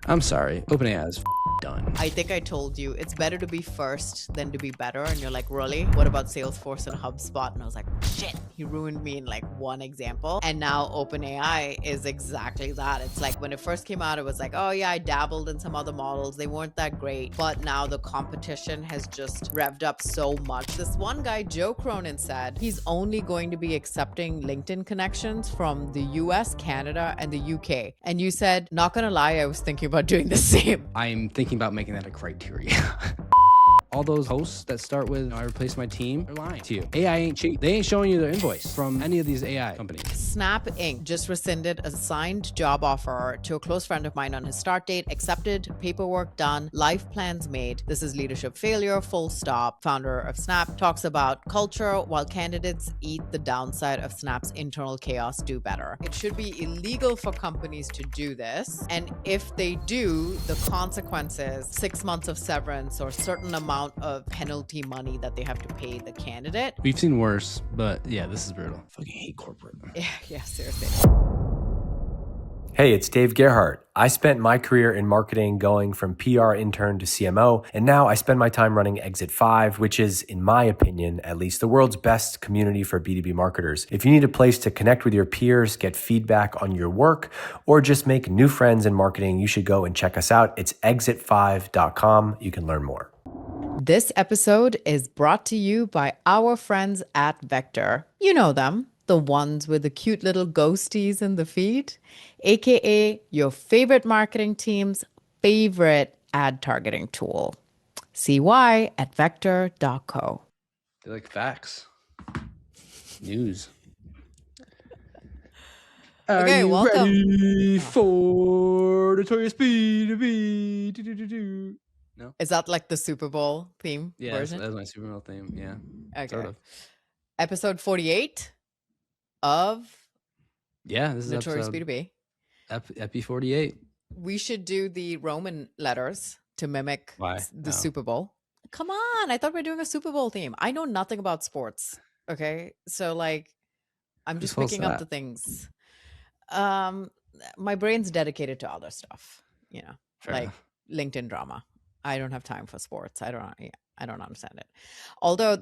I'm sorry. OpenAI is done. I think I told you it's better to be first than to be better. And you're like, really? What about Salesforce and HubSpot? And I was like, shit, he ruined me in like one example. And now OpenAI is exactly that. It's like when it first came out, it was like, oh yeah, I dabbled in some other models. They weren't that great. But now the competition has just revved up so much. This one guy, Joe Cronin, said he's only going to be accepting LinkedIn connections from the US, Canada, and the UK. And you said, not gonna lie, I was thinking about doing the same. I'm thinking about making that a criteria. All those hosts that start with, I replaced my team, they're lying to you. AI ain't cheap. They ain't showing you their invoice from any of these AI companies. Snap Inc. just rescinded a signed job offer to a close friend of mine on his start date, accepted, paperwork done, life plans made. This is leadership failure, full stop. Founder of Snap talks about culture while candidates eat the downside of Snap's internal chaos do better. It should be illegal for companies to do this. And if they do, the consequences, 6 months of severance or certain amount of penalty money that they have to pay the candidate. We've seen worse, but yeah, this is brutal. I fucking hate corporate. Yeah, seriously. Hey, it's Dave Gerhardt. I spent my career in marketing going from PR intern to CMO, and now I spend my time running Exit 5, which is, in my opinion, at least the world's best community for B2B marketers. If you need a place to connect with your peers, get feedback on your work, or just make new friends in marketing, you should go and check us out. It's exit5.com. You can learn more. This episode is brought to you by our friends at Vector. You know them, the ones with the cute little ghosties in the feed, aka your favorite marketing team's favorite ad targeting tool. See why at vector.co. They like facts. News. Okay, Are you welcome. ready for Notorious B2B? No? Is that like the Super Bowl theme version? That's my Super Bowl theme. Yeah. Okay. Sort of. Episode 48 of Yeah, this is Notorious episode B2B. Epi 48. We should do the Roman letters to mimic the No. Super Bowl. Come on, I thought we were doing a Super Bowl theme. I know nothing about sports. Okay, so like, I'm just picking up the things. My brain's dedicated to other stuff. You know, Fair like enough. LinkedIn drama. I don't have time for sports. I don't understand it. Although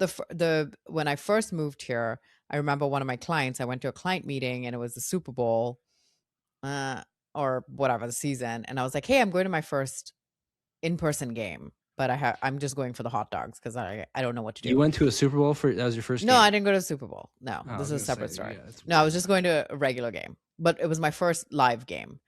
when I first moved here, I remember one of my clients. I went to a client meeting and it was the Super Bowl, or whatever the season, and I was like, "Hey, I'm going to my first in-person game, but I'm just going for the hot dogs because I don't know what to do." You went to a Super Bowl that was your first game? No, I didn't go to the Super Bowl. No, Oh, this is a separate story. Yeah, No, I was just going to a regular game, but it was my first live game,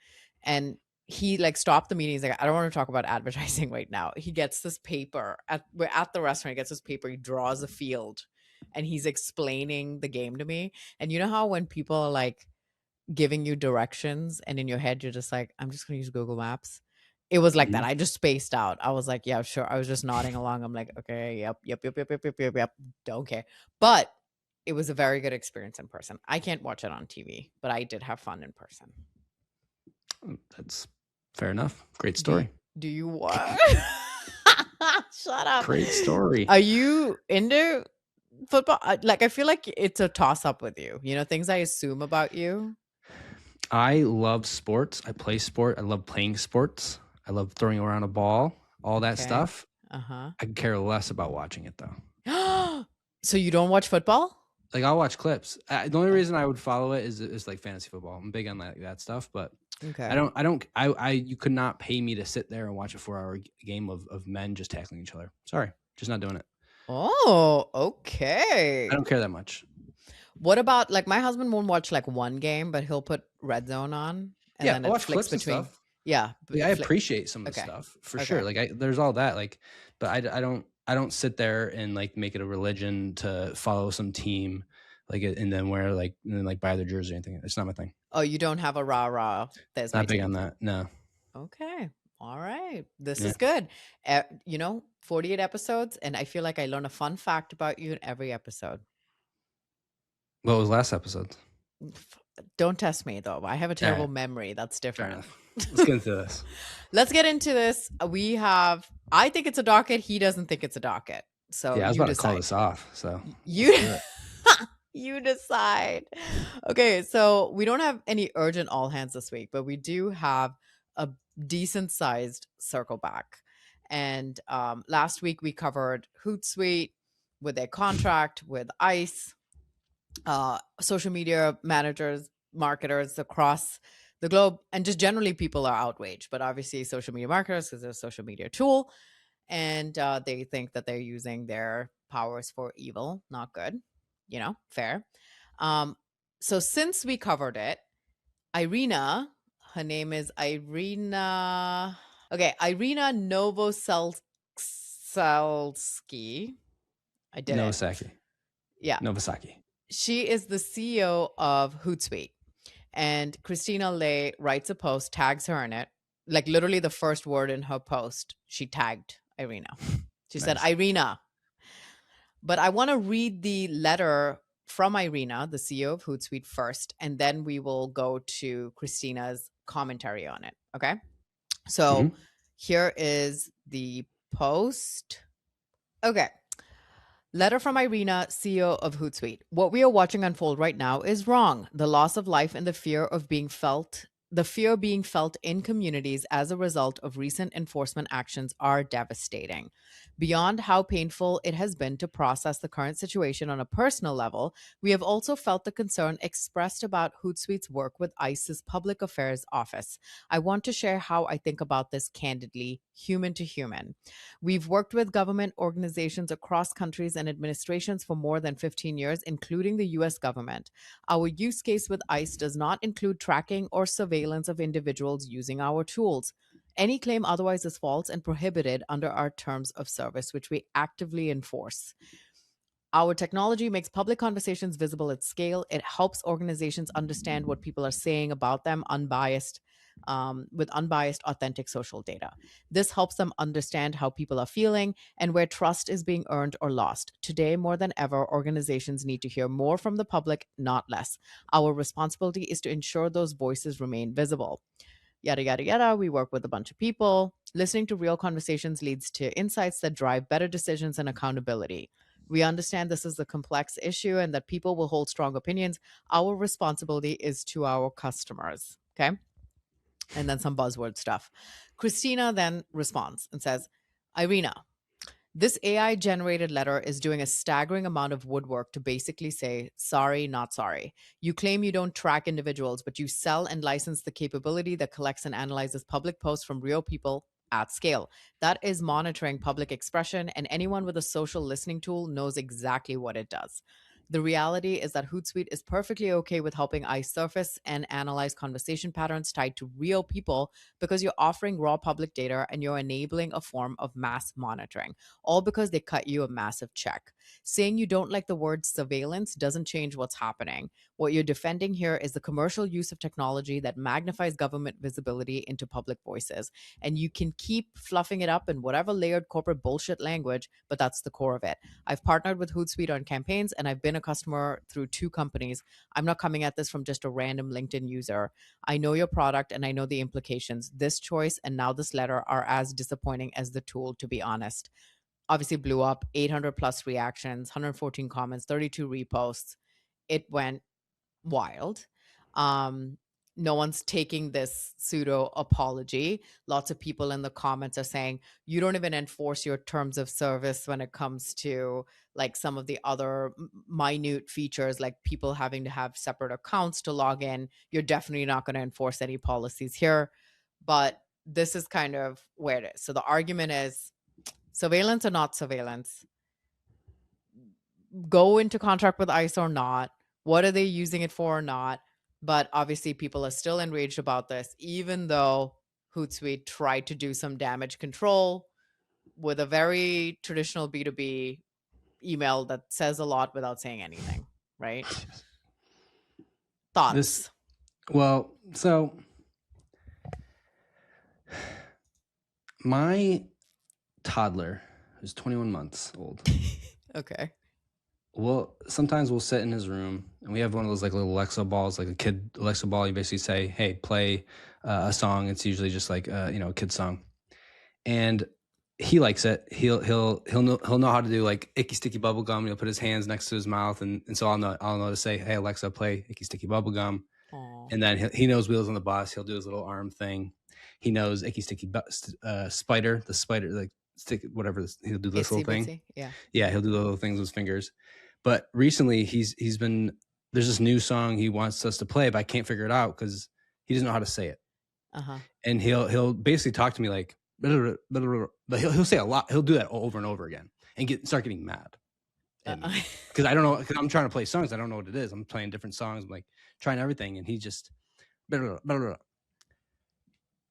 and he like stopped the meeting. He's like, I don't want to talk about advertising right now. He gets this paper we're at the restaurant. He gets this paper. He draws a field, and he's explaining the game to me. And you know how when people are like giving you directions, and in your head you're just like, I'm just gonna use Google Maps. It was like that. I just spaced out. I was like, yeah, sure. I was just nodding along. I'm like, okay, yep. Don't care. But it was a very good experience in person. I can't watch it on TV, but I did have fun in person. That's fair enough. Great story. Do you what? Shut up. Great story. Are you into football? Like, I feel like it's a toss up with you. You know, things I assume about you. I love sports. I play sport. I love playing sports. I love throwing around a ball, all that stuff. I could care less about watching it though. So you don't watch football? Like, I'll watch clips. The only reason I would follow it is like fantasy football. I'm big on that stuff, but okay. You could not pay me to sit there and watch a 4-hour game of men just tackling each other. Sorry, just not doing it. Oh, okay. I don't care that much. What about, like, my husband won't watch like one game, but he'll put Red Zone on. And then I'll it watch flicks clips between. And stuff. Yeah, I appreciate some of the stuff for sure. Like, there's all that. Like, but I don't sit there and like make it a religion to follow some team, like, and then buy their jersey or anything. It's not my thing. Oh, you don't have a rah-rah. There's not big on that. No. Okay. All right. This is good. 48 episodes, and I feel like I learn a fun fact about you in every episode. What was last episode? Don't test me, though. I have a terrible memory. That's different. Let's get into this. Let's get into this. I think it's a docket. He doesn't think it's a docket. So yeah, I was about to call this off. So you decide. Okay, so we don't have any urgent all hands this week, but we do have a decent sized circle back. And last week we covered Hootsuite with their contract with ICE, social media managers, marketers across the globe, and just generally people are outraged. But obviously, social media marketers, because they're a social media tool, and they think that they're using their powers for evil, not good. Fair. So since we covered it, Irina, her name is Irina. Okay, Irina Novoselsky. I did it. Novosaki. Yeah. Novosaki. She is the CEO of Hootsuite. And Christina Lay writes a post, tags her in it. Like literally the first word in her post, she tagged Irina. She said, Irina. But I want to read the letter from Irina, the CEO of Hootsuite, first, and then we will go to Christina's commentary on it. Okay. So here is the post. Okay. Letter from Irina, CEO of Hootsuite. What we are watching unfold right now is wrong. The loss of life and the fear being felt in communities as a result of recent enforcement actions are devastating. Beyond how painful it has been to process the current situation on a personal level, we have also felt the concern expressed about Hootsuite's work with ICE's Public Affairs Office. I want to share how I think about this candidly, human to human. We've worked with government organizations across countries and administrations for more than 15 years, including the US government. Our use case with ICE does not include tracking or surveillance of individuals using our tools. Any claim otherwise is false and prohibited under our terms of service, which we actively enforce. Our technology makes public conversations visible at scale. It helps organizations understand what people are saying about them with unbiased, authentic social data. This helps them understand how people are feeling and where trust is being earned or lost. Today, more than ever, organizations need to hear more from the public, not less. Our responsibility is to ensure those voices remain visible. Yada, yada, yada. We work with a bunch of people. Listening to real conversations leads to insights that drive better decisions and accountability. We understand this is a complex issue and that people will hold strong opinions. Our responsibility is to our customers. Okay. And then some buzzword stuff. Christina then responds and says, Irina, this AI-generated letter is doing a staggering amount of woodwork to basically say, sorry, not sorry. You claim you don't track individuals, but you sell and license the capability that collects and analyzes public posts from real people at scale. That is monitoring public expression, and anyone with a social listening tool knows exactly what it does. The reality is that Hootsuite is perfectly okay with helping ICE surface and analyze conversation patterns tied to real people because you're offering raw public data and you're enabling a form of mass monitoring, all because they cut you a massive check. Saying you don't like the word surveillance doesn't change what's happening. What you're defending here is the commercial use of technology that magnifies government visibility into public voices. And you can keep fluffing it up in whatever layered corporate bullshit language, but that's the core of it. I've partnered with Hootsuite on campaigns, and I've been a customer through 2 companies. I'm not coming at this from just a random LinkedIn user. I know your product and I know the implications. This choice and now this letter are as disappointing as the tool, to be honest. Obviously blew up, 800 plus reactions, 114 comments, 32 reposts. It went wild. No one's taking this pseudo apology. Lots of people in the comments are saying you don't even enforce your terms of service when it comes to like some of the other minute features, like people having to have separate accounts to log in. You're definitely not going to enforce any policies here. But this is kind of where it is. So the argument is surveillance or not surveillance. Go into contract with ICE or not. What are they using it for or not? But obviously people are still enraged about this, even though Hootsuite tried to do some damage control with a very traditional B2B email that says a lot without saying anything, right? Thoughts? So my toddler, who's 21 months old. Okay. Well, sometimes we'll sit in his room and we have one of those like little Alexa balls, like a kid Alexa ball. You basically say, "Hey, play a song." It's usually just like a kid song, and he likes it. He'll know how to do like icky sticky bubble gum. He'll put his hands next to his mouth, and so I'll know to say, "Hey, Alexa, play icky sticky bubble gum." And then he knows Wheels on the Bus. He'll do his little arm thing. he knows icky sticky spider, the spider, like stick, whatever, he'll do this little thing. Yeah. Yeah, he'll do the little things with his fingers. But recently he's been, there's this new song he wants us to play, but I can't figure it out because he doesn't know how to say it. And he'll basically talk to me like, but he'll say a lot. He'll do that over and over again and start getting mad. Because I don't know, because I'm trying to play songs, I don't know what it is. I'm playing different songs, I'm like trying everything, and he just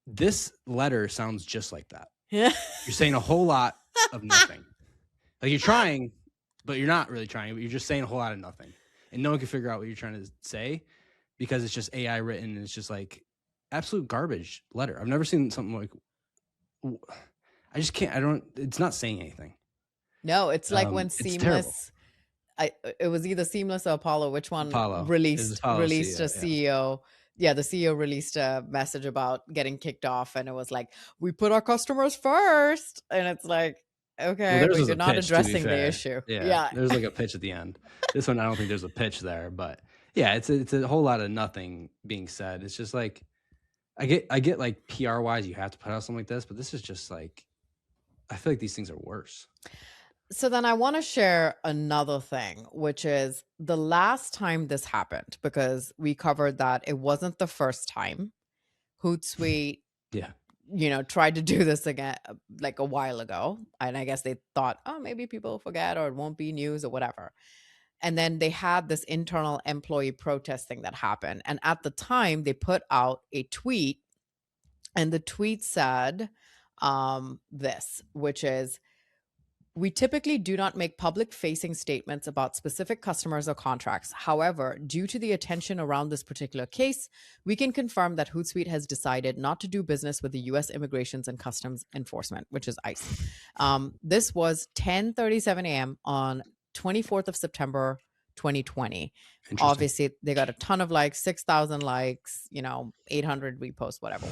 this letter sounds just like that. You're saying a whole lot of nothing. Like you're trying, but you're not really trying. But you're just saying a whole lot of nothing, and no one can figure out what you're trying to say because it's just AI written, and it's just like absolute garbage letter. I've never seen something like. I just can't. I don't. It's not saying anything. No, it's like when Seamless. It was either Seamless or Apollo. Which one released CEO, a CEO? Yeah, the CEO released a message about getting kicked off, and it was like, "We put our customers first," and it's like, okay, but you're not addressing the issue. Yeah, there's like a pitch at the end. This one, I don't think there's a pitch there, but yeah, it's a whole lot of nothing being said. It's just like, I get like PR wise, you have to put out something like this, but this is just like, I feel like these things are worse. So then I want to share another thing, which is the last time this happened, because we covered that it wasn't the first time. Hootsuite, tried to do this again like a while ago. And I guess they thought, oh, maybe people forget or it won't be news or whatever. And then they had this internal employee protest thing that happened. And at the time, they put out a tweet. And the tweet said this, which is, we typically do not make public-facing statements about specific customers or contracts. However, due to the attention around this particular case, we can confirm that Hootsuite has decided not to do business with the U.S. Immigrations and Customs Enforcement, which is ICE. This was 10:37 a.m. on 24th of September, 2020. Obviously, they got a ton of likes, 6,000 likes, 800 reposts, whatever.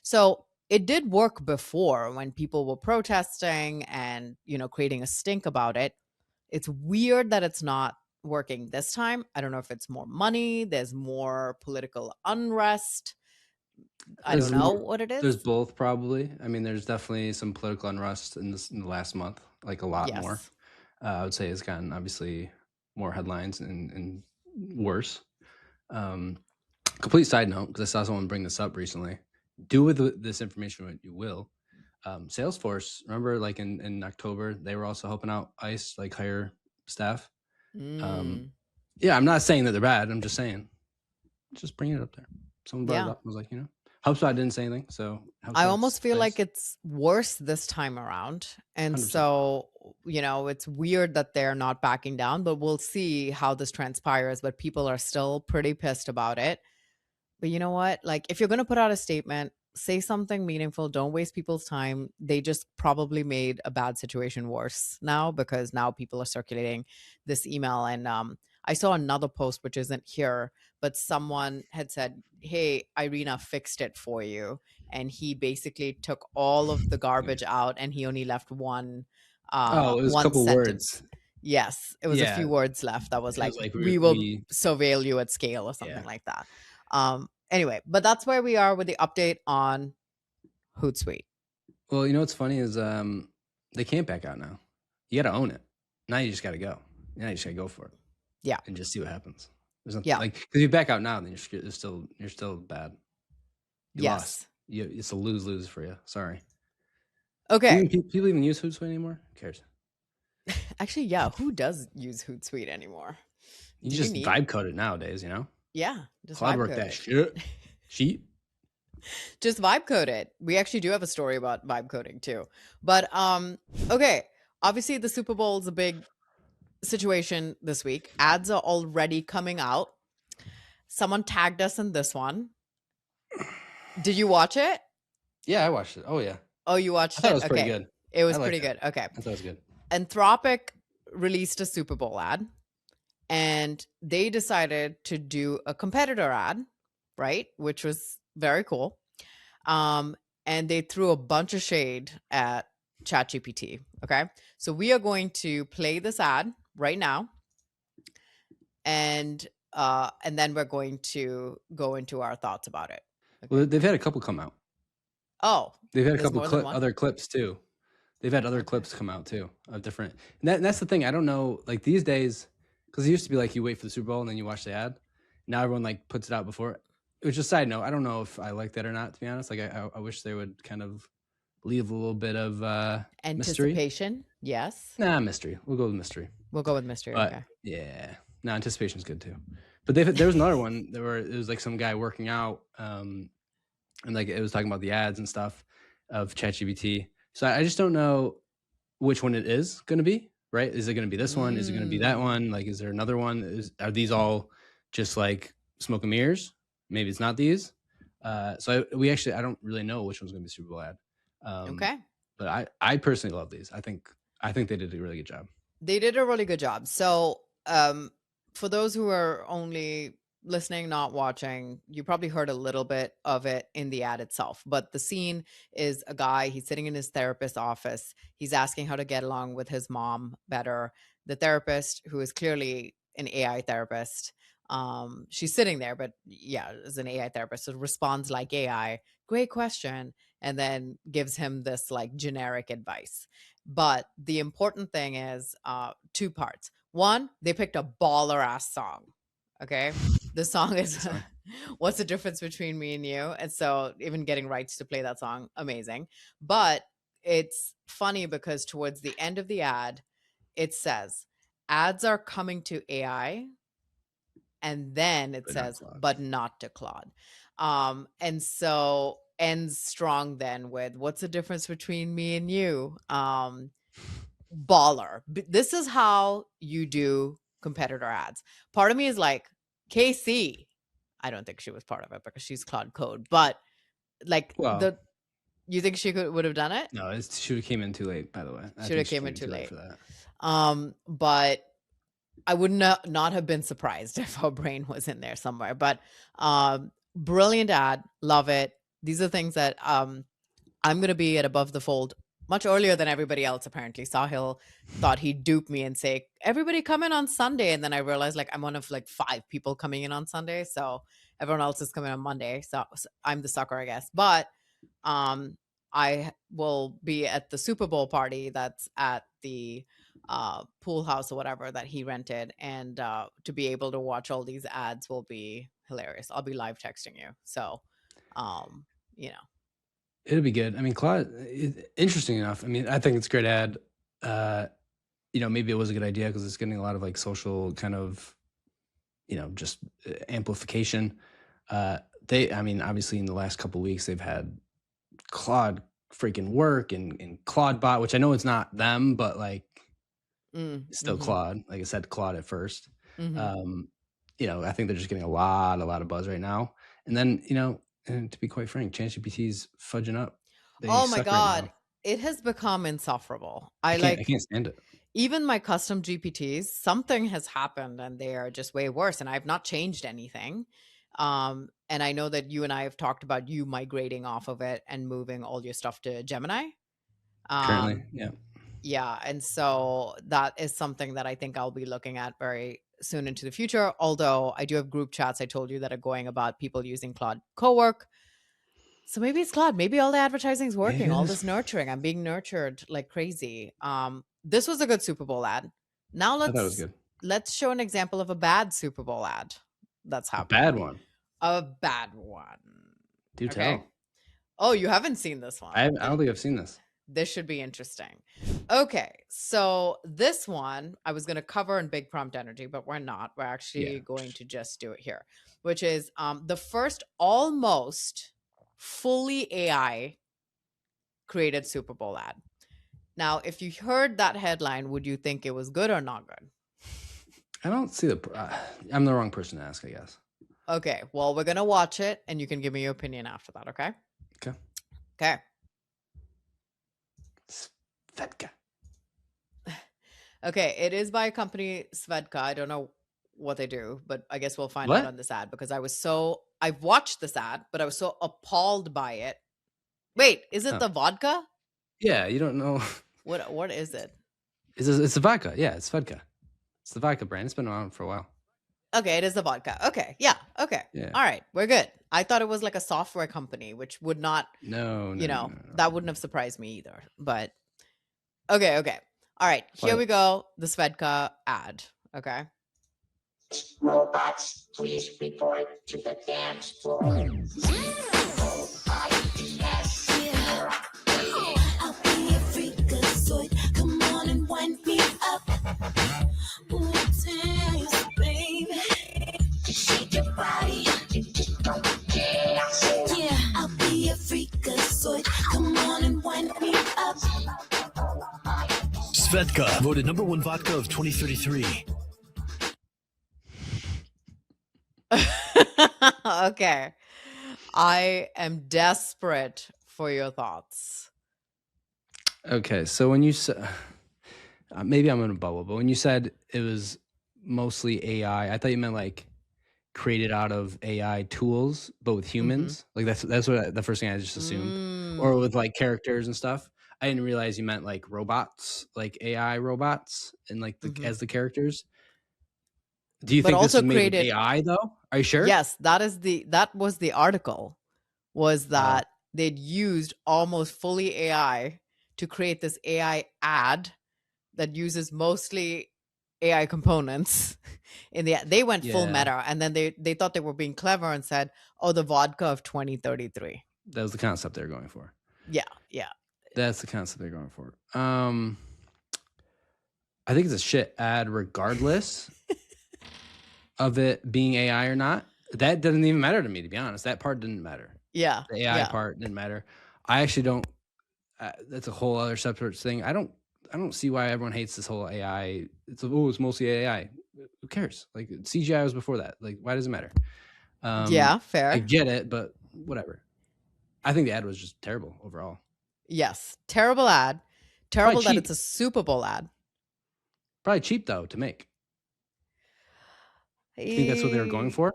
So it did work before when people were protesting and, creating a stink about it. It's weird that it's not working this time. I don't know if it's more money, there's more political unrest. I don't know what it is. There's both, probably. I mean, there's definitely some political unrest in the last month, like a lot more. I would say it's gotten obviously more headlines and worse. Complete side note, because I saw someone bring this up recently. Do with this information what you will. Salesforce, remember, like in October, they were also helping out ICE, like hire staff. Yeah, I'm not saying that they're bad. I'm just saying, just bring it up there. Someone brought it up. I was like, HubSpot didn't say anything, so I almost feel like it's worse this time around. And 100%. So, it's weird that they're not backing down, but we'll see how this transpires. But people are still pretty pissed about it. But you know what? Like, if you're going to put out a statement, say something meaningful. Don't waste people's time. They just probably made a bad situation worse now, because now people are circulating this email. And I saw another post, which isn't here, but someone had said, hey, Irina fixed it for you. And he basically took all of the garbage out, and he only left one it was a couple sentence. Words. Yes, it was a few words left. That was like we will surveil you at scale or something like that. Anyway, but that's where we are with the update on Hootsuite. Well, what's funny is they can't back out now. You got to own it. Now you just got to go. Now you just got to go for it. Yeah. And just see what happens. There's nothing, like, because if you back out now, then you're still bad. You lost. It's a lose for you. Sorry. Okay. People even use Hootsuite anymore? Who cares? Actually, yeah. Who does use Hootsuite anymore? You just vibe code it nowadays, Yeah. Just Cloud work that shit. Sheet. Just vibe code it. We actually do have a story about vibe coding too. But okay. Obviously the Super Bowl is a big situation this week. Ads are already coming out. Someone tagged us in this one. Did you watch it? Yeah, I watched it. Oh yeah. Oh, you watched it? I thought it was pretty good. It was pretty good. Okay. I thought it was good. Anthropic released a Super Bowl ad, and they decided to do a competitor ad, right? Which was very cool. And they threw a bunch of shade at ChatGPT. Okay. So we are going to play this ad right now. And then we're going to go into our thoughts about it. Okay. Well, they've had a couple come out. Oh, They've had a there's couple more than one? other clips too. They've had other clips come out too of different. And that's the thing. I don't know. Like these days, because it used to be like you wait for the Super Bowl and then you watch the ad. Now everyone like puts it out before. It was just side note. I don't know if I like that or not. To be honest, like I wish they would kind of leave a little bit of mystery. Anticipation, yes. Nah, mystery. We'll go with mystery. We'll go with mystery. But Okay. yeah, no, anticipation's good too. But there was another one where it was like some guy working out, and like it was talking about the ads and stuff of ChatGPT. So I just don't know which one it is going to be. Right? Is it going to be this one? Is it going to be that one? Like, is there another one? Are these all just like smoke and mirrors? Maybe it's not these. So I don't really know which one's going to be Super Bowl ad. Okay. But I personally love these. I think they did a really good job. They did a really good job. So for those who are only listening, not watching, you probably heard a little bit of it in the ad itself. But the scene is a guy, he's sitting in his therapist's office. He's asking how to get along with his mom better. The therapist, who is clearly an AI therapist, she's sitting there, but yeah, as an AI therapist, so responds like AI, great question, and then gives him this like generic advice. But the important thing is two parts. One, they picked a baller ass song. Okay. The song is What's the Difference Between Me and You? And so even getting rights to play that song, amazing. But it's funny because towards the end of the ad, it says ads are coming to AI. And then it says, but not to Claude. And so ends strong then with what's the difference between me and you? Baller. This is how you do competitor ads. Part of me is like, KC. I don't think she was part of it because she's Claude Code, but like you think she would have done it? No, it should have came in too late, by the way. Should have came in too late for that. But I would not have been surprised if her brain was in there somewhere. But brilliant ad, love it. These are things that I'm going to be at Above the Fold much earlier than everybody else, apparently. Sahil thought he'd dupe me and say, everybody come in on Sunday. And then I realized like I'm one of like 5 people coming in on Sunday. So everyone else is coming on Monday. So I'm the sucker, I guess. But I will be at the Super Bowl party that's at the pool house or whatever that he rented. And to be able to watch all these ads will be hilarious. I'll be live texting you. So, you know. It'll be good. I mean, Claude, interesting enough. I mean, I think it's a great ad. You know, maybe it was a good idea because it's getting a lot of like social kind of, you know, just amplification. I mean, obviously in the last couple of weeks, they've had Claude freaking work and Claude bot, which I know it's not them, but like it's still Claude. Like I said, Claude at first. You know, I think they're just getting a lot of buzz right now. And then, you know, and to be quite frank, ChatGPT's fudging up. Oh my God. Right, it has become insufferable. I can't stand it. Even my custom GPTs, something has happened and they are just way worse. And I've not changed anything. And I know that you and I have talked about you migrating off of it and moving all your stuff to Gemini. Currently, yeah. Yeah. And so that is something that I think I'll be looking at very soon into the future. Although I do have group chats I told you that are going about people using Claude Cowork. So maybe it's Claude. Maybe all the advertising is working. All this nurturing. I'm being nurtured like crazy. This was a good Super Bowl ad. Now let's show an example of a bad Super Bowl ad that's happening. A bad one. A bad one. Do tell. Oh, you haven't seen this one. I don't think I've seen this. This should be interesting. Okay, so this one I was going to cover in Big Prompt Energy, but we're not. We're actually going to just do it here, which is the first almost fully AI created Super Bowl ad. Now, if you heard that headline, would you think it was good or not good? I don't see I'm the wrong person to ask, I guess. Okay, well, we're going to watch it and you can give me your opinion after that, okay? Okay. Svedka. Okay, it is by a company, Svedka. I don't know what they do, but I guess we'll find out on this ad because I've watched this ad, but I was so appalled by it. Wait, is it the vodka? Yeah, you don't know. What is it? It's the vodka. Yeah, it's Svedka. It's the vodka brand. It's been around for a while. Okay, it is the vodka. Okay, yeah, okay. Yeah. All right, we're good. I thought it was like a software company, which would not, No. that wouldn't have surprised me either. But okay. All right, here we go. The Svedka ad. Okay. Robots, please report to the dance floor. I'll be a freakazoid. Come on and wind me up. Ooh, dance, baby. Shake your body. Yeah, I'll be a freakazoid. Come on and wind me up. Svedka, voted #1 vodka of 2033. Okay. I am desperate for your thoughts. Okay, so when you said, maybe I'm in a bubble, but when you said it was mostly AI, I thought you meant like created out of AI tools, but with humans. Like that's what the first thing I just assumed, or with like characters and stuff. I didn't realize you meant like robots, like AI robots, and like as the characters. Do you think this is made with AI though? Are you sure? Yes, that was the article, was that they'd used almost fully AI to create this AI ad that uses mostly AI components. They went full meta, and then they thought they were being clever and said, "Oh, the vodka of 2033." That was the concept they were going for. Yeah. That's the concept they're going for. I think it's a shit ad regardless of it being AI or not. That doesn't even matter to me, to be honest. That part didn't matter. Yeah. The AI part didn't matter. I actually don't. That's a whole other separate thing. I don't see why everyone hates this whole AI. It's mostly AI. Who cares? Like CGI was before that. Like, why does it matter? Yeah, fair. I get it, but whatever. I think the ad was just terrible overall. Yes, terrible ad. Terrible that it's a Super Bowl ad. Probably cheap though to make. You think that's what they were going for?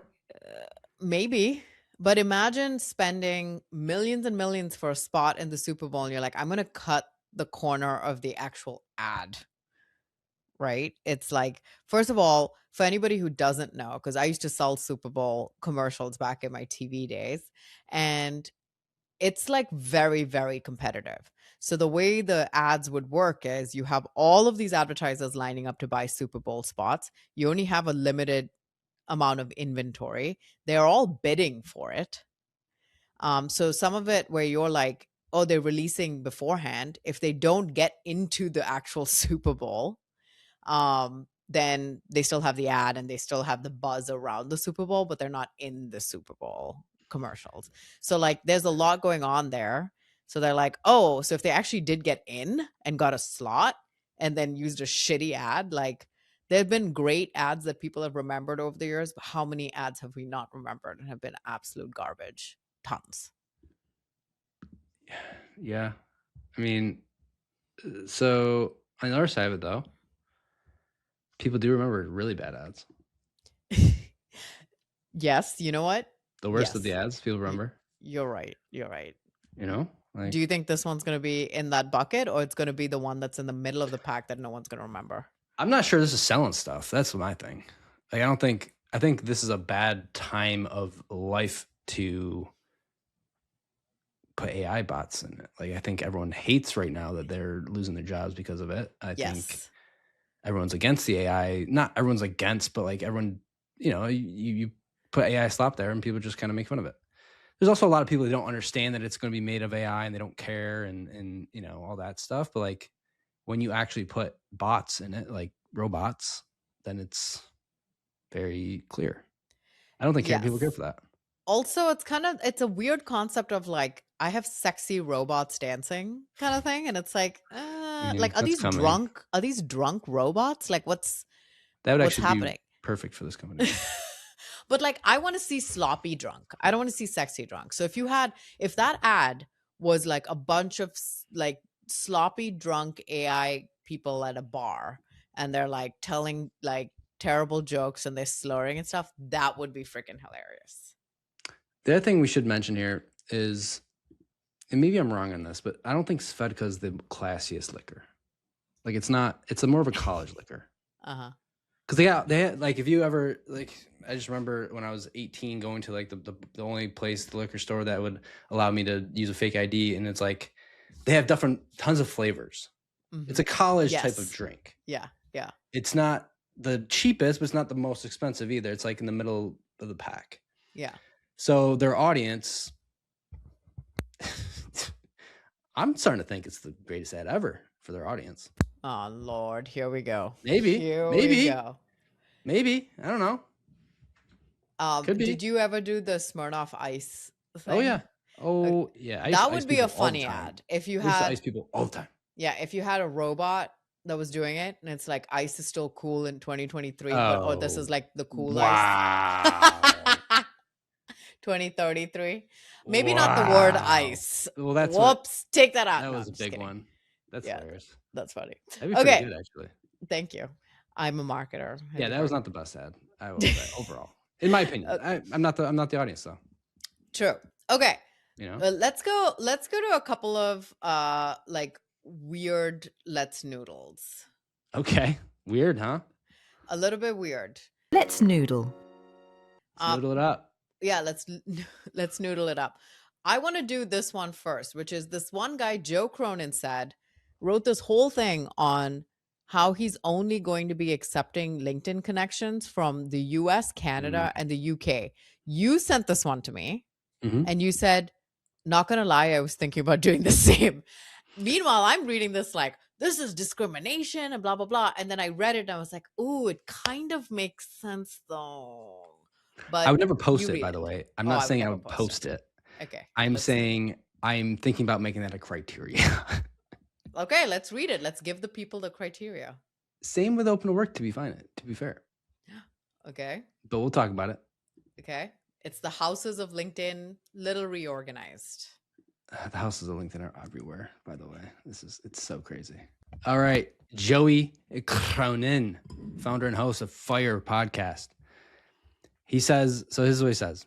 Maybe. But imagine spending millions and millions for a spot in the Super Bowl and you're like, I'm going to cut the corner of the actual ad. Right? It's like, first of all, for anybody who doesn't know, because I used to sell Super Bowl commercials back in my TV days, and it's like very, very competitive. So the way the ads would work is you have all of these advertisers lining up to buy Super Bowl spots. You only have a limited amount of inventory. They're all bidding for it. So some of it where you're like, oh, they're releasing beforehand. If they don't get into the actual Super Bowl, then they still have the ad and they still have the buzz around the Super Bowl, but they're not in the Super Bowl commercials. So like there's a lot going on there. So they're like, oh, so if they actually did get in and got a slot and then used a shitty ad, like there have been great ads that people have remembered over the years, but how many ads have we not remembered and have been absolute garbage? Tons. Yeah. I mean, so on the other side of it though, people do remember really bad ads. Yes, you know what? The worst of the ads, people remember. You're right. You know? Like, do you think this one's going to be in that bucket, or it's going to be the one that's in the middle of the pack that no one's going to remember? I'm not sure this is selling stuff. That's my thing. Like, I think this is a bad time of life to put AI bots in it. Like, I think everyone hates right now that they're losing their jobs because of it. I think everyone's against the AI. Not everyone's against, but like everyone, you put AI slop there and people just kind of make fun of it. There's also a lot of people that don't understand that it's going to be made of AI and they don't care and all that stuff. But like when you actually put bots in it, like robots, then it's very clear. I don't think people care for that. Also, it's a weird concept of like, I have sexy robots dancing kind of thing. And it's like, are these drunk robots? Like what's happening? Be perfect for this company. But like, I want to see sloppy drunk. I don't want to see sexy drunk. So if that ad was like a bunch of like sloppy drunk AI people at a bar and they're like telling like terrible jokes and they're slurring and stuff, that would be freaking hilarious. The other thing we should mention here is, and maybe I'm wrong on this, but I don't think Svedka is the classiest liquor. Like it's more of a college liquor. Because they had, like, if you ever, like, I just remember when I was 18 going to like the only place, the liquor store that would allow me to use a fake ID, and it's like they have tons of flavors. It's a college type of drink. Yeah. It's not the cheapest, but it's not the most expensive either. It's like in the middle of the pack. Yeah. So their audience, I'm starting to think it's the greatest ad ever for their audience. Oh Lord, here we go. Maybe. We go. Maybe. I don't know. Could be. Did you ever do the Smirnoff Ice thing? Oh yeah. Oh yeah. That would be a funny ad if you had ice people all the time. Yeah, if you had a robot that was doing it, and it's like ice is still cool in 2023, but this is like the cool ice. 2033. Maybe not the word ice. Well, that's whoops. Take that out. That was a big one. That's hilarious. That's funny. That'd be pretty good, actually. Thank you. I'm a marketer. Yeah, that was not the best ad. I will say overall, in my opinion. I'm not the audience though. True. Okay. You know, let's go to a couple of like weird let's noodles. Okay. Weird, huh? A little bit weird. Let's noodle. Noodle it up. Yeah, let's noodle it up. I want to do this one first, which is this one guy, Joe Cronin, wrote this whole thing on how he's only going to be accepting LinkedIn connections from the US, Canada, and the UK. You sent this one to me, and you said, not going to lie, I was thinking about doing the same. Meanwhile, I'm reading this like, this is discrimination and blah, blah, blah. And then I read it and I was like, ooh, it kind of makes sense though. But I would never post it, by the way. I'm not saying I would post it. Okay. I'm saying I'm thinking about making that a criteria. Okay, let's read it. Let's give the people the criteria. Same with open to work, to be fair. Okay. But we'll talk about it. Okay. It's the houses of LinkedIn, little reorganized. The houses of LinkedIn are everywhere, by the way. It's so crazy. All right. Joey Cronin, founder and host of Fire Podcast. He says, so this is what he says.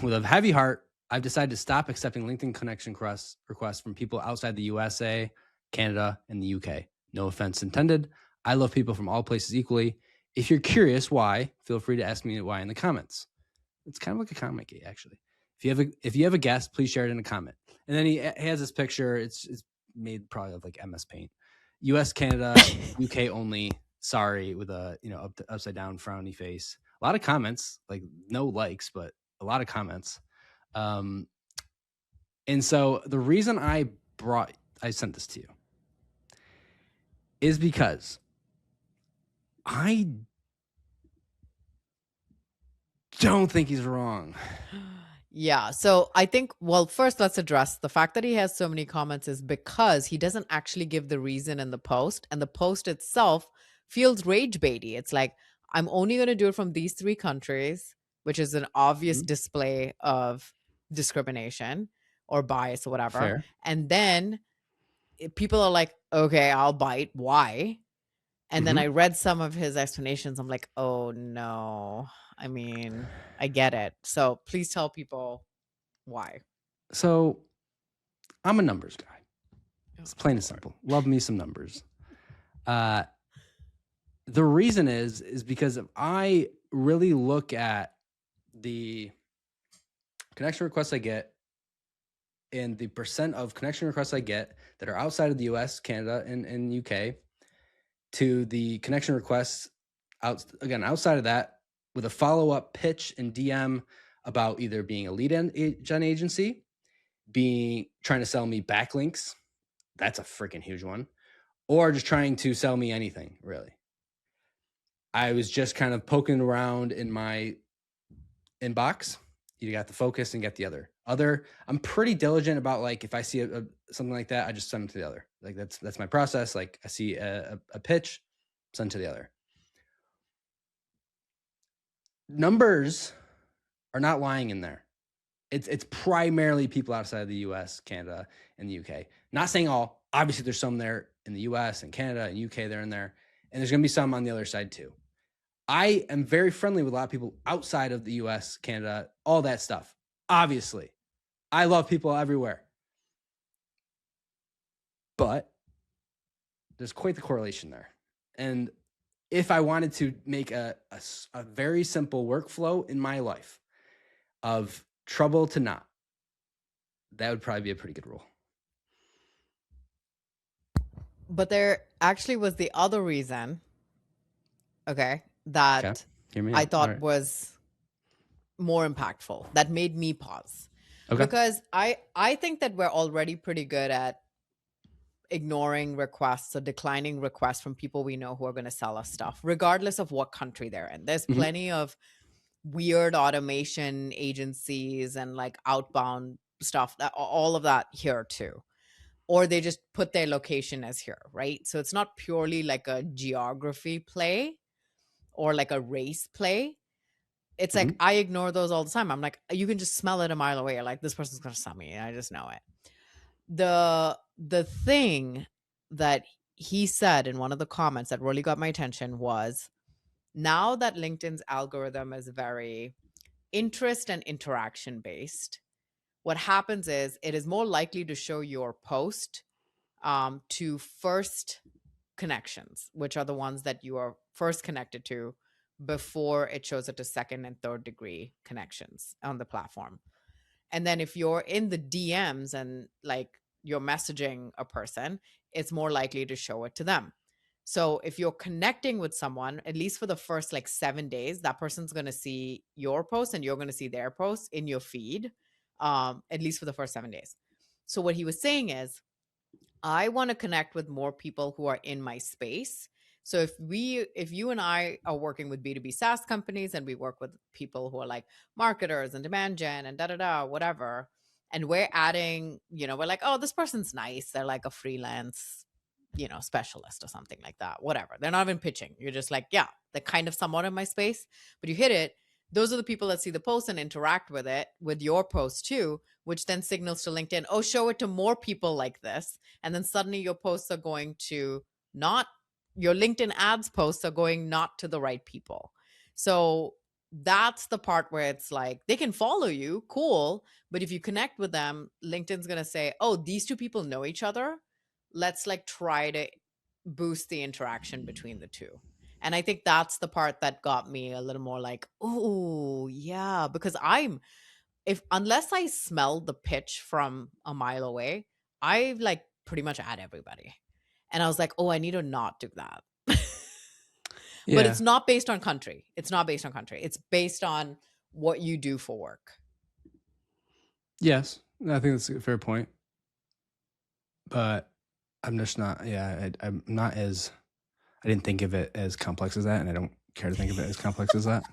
With a heavy heart, I've decided to stop accepting LinkedIn connection requests from people outside the USA, Canada, and the UK. No offense intended. I love people from all places equally. If you're curious why, feel free to ask me why in the comments. It's kind of like a comment gate, actually. If you have a guess, please share it in a comment. And then he has this picture. It's made probably of like MS Paint. US, Canada, UK only. Sorry, with a upside down frowny face. A lot of comments, like no likes, but a lot of comments. And so the reason I sent this to you is because I don't think he's wrong. Yeah. So I think, well, first let's address the fact that he has so many comments is because he doesn't actually give the reason in the post, and the post itself feels rage baity. It's like, I'm only going to do it from these 3 countries, which is an obvious display of discrimination or bias or whatever. Fair. And then people are like, okay, I'll bite. Why? And then I read some of his explanations. I'm like, oh no. I mean, I get it. So please tell people why. So I'm a numbers guy. It's plain and simple. Love me some numbers. The reason is because if I really look at the connection requests I get and the percent of connection requests I get that are outside of the US, Canada, and UK to the connection requests outside of that with a follow-up pitch and DM about either being a lead gen agency, trying to sell me backlinks. That's a freaking huge one. Or just trying to sell me anything, really. I was just kind of poking around in my inbox. You got the focus and get the other. I'm pretty diligent about, like, if I see something like that, I just send them to the other. Like that's my process. Like I see a pitch, send to the other. Numbers are not lying in there. It's primarily people outside of the US, Canada, and the UK. Not saying all. Obviously, there's some there in the US and Canada and UK. They're in there, and there's going to be some on the other side too. I am very friendly with a lot of people outside of the US, Canada, all that stuff. Obviously, I love people everywhere. But there's quite the correlation there. And if I wanted to make a very simple workflow in my life of trouble to not, that would probably be a pretty good rule. But there actually was the other reason, that I thought was more impactful, that made me pause. Because I think that we're already pretty good at ignoring requests or declining requests from people we know who are going to sell us stuff, regardless of what country they're in. There's plenty of weird automation agencies and like outbound stuff, all of that here too. Or they just put their location as here, right? So it's not purely like a geography play or like a race play. It's like I ignore those all the time. I'm like, you can just smell it a mile away. You're like, this person's going to sell me. I just know it. The thing that he said in one of the comments that really got my attention was, now that LinkedIn's algorithm is very interest and interaction based, what happens is it is more likely to show your post to first connections, which are the ones that you are first connected to, before it shows it to second and third degree connections on the platform. And then if you're in the DMs and like you're messaging a person, it's more likely to show it to them. So if you're connecting with someone, at least for the first like 7 days, that person's going to see your post and you're going to see their post in your feed, at least for the first 7 days. So what he was saying is, I want to connect with more people who are in my space. So if you and I are working with B2B SaaS companies and we work with people who are like marketers and demand gen and whatever, and we're adding, we're like, oh, this person's nice. They're like a freelance, specialist or something like that, whatever. They're not even pitching. You're just like, yeah, they're kind of somewhat in my space, but you hit it. Those are the people that see the post and interact with it, with your post too, which then signals to LinkedIn, oh, show it to more people like this. And then suddenly your posts are going to your LinkedIn ads posts are going not to the right people. So that's the part where it's like, they can follow you, cool. But if you connect with them, LinkedIn's going to say, oh, these two people know each other. Let's like try to boost the interaction between the two. And I think that's the part that got me a little more like, oh yeah, because unless I smell the pitch from a mile away, I like pretty much add everybody. And I was like, oh, I need to not do that. But it's not based on country. It's based on what you do for work. Yes, I think that's a fair point. But I'm just not, I'm not as, I didn't think of it as complex as that, and I don't care to think of it as complex as that.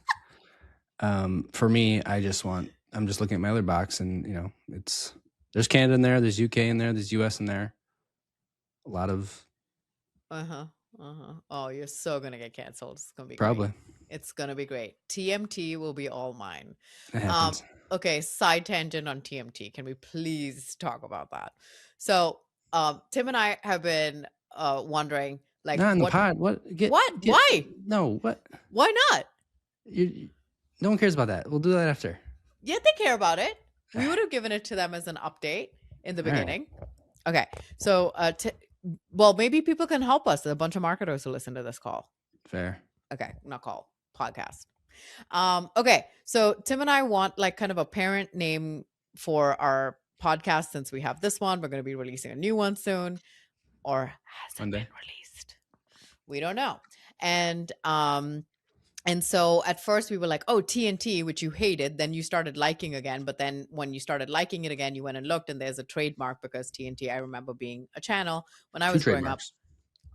For me, I'm just looking at my other box, and there's Canada in there, there's UK in there, there's US in there. A lot of Oh, you're so gonna get canceled. It's gonna be probably great. It's gonna be great. TMT will be all mine. It happens. Okay, side tangent on TMT. Can we please talk about that? So Tim and I have been wondering, like, not in the pod. What? Why? No, what? Why not? No one cares about that. We'll do that after. Yeah, they care about it. We would have given it to them as an update in the beginning. Right. Okay, so well, maybe people can help us. There are a bunch of marketers who listen to this call. Fair. Okay, not call, podcast. Okay, so Tim and I want like kind of a parent name for our podcast. Since we have this one, we're going to be releasing a new one soon, or has it been released? We don't know. And so at first we were like, oh, TNT, which you hated. Then you started liking again. But then when you started liking it again, you went and looked, and there's a trademark, because TNT, I remember being a channel when I was growing up.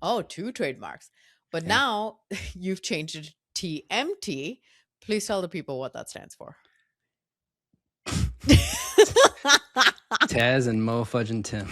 Oh, 2 trademarks. But now you've changed it to TMT. Please tell the people what that stands for. Taz and Mo Fudge and Tim.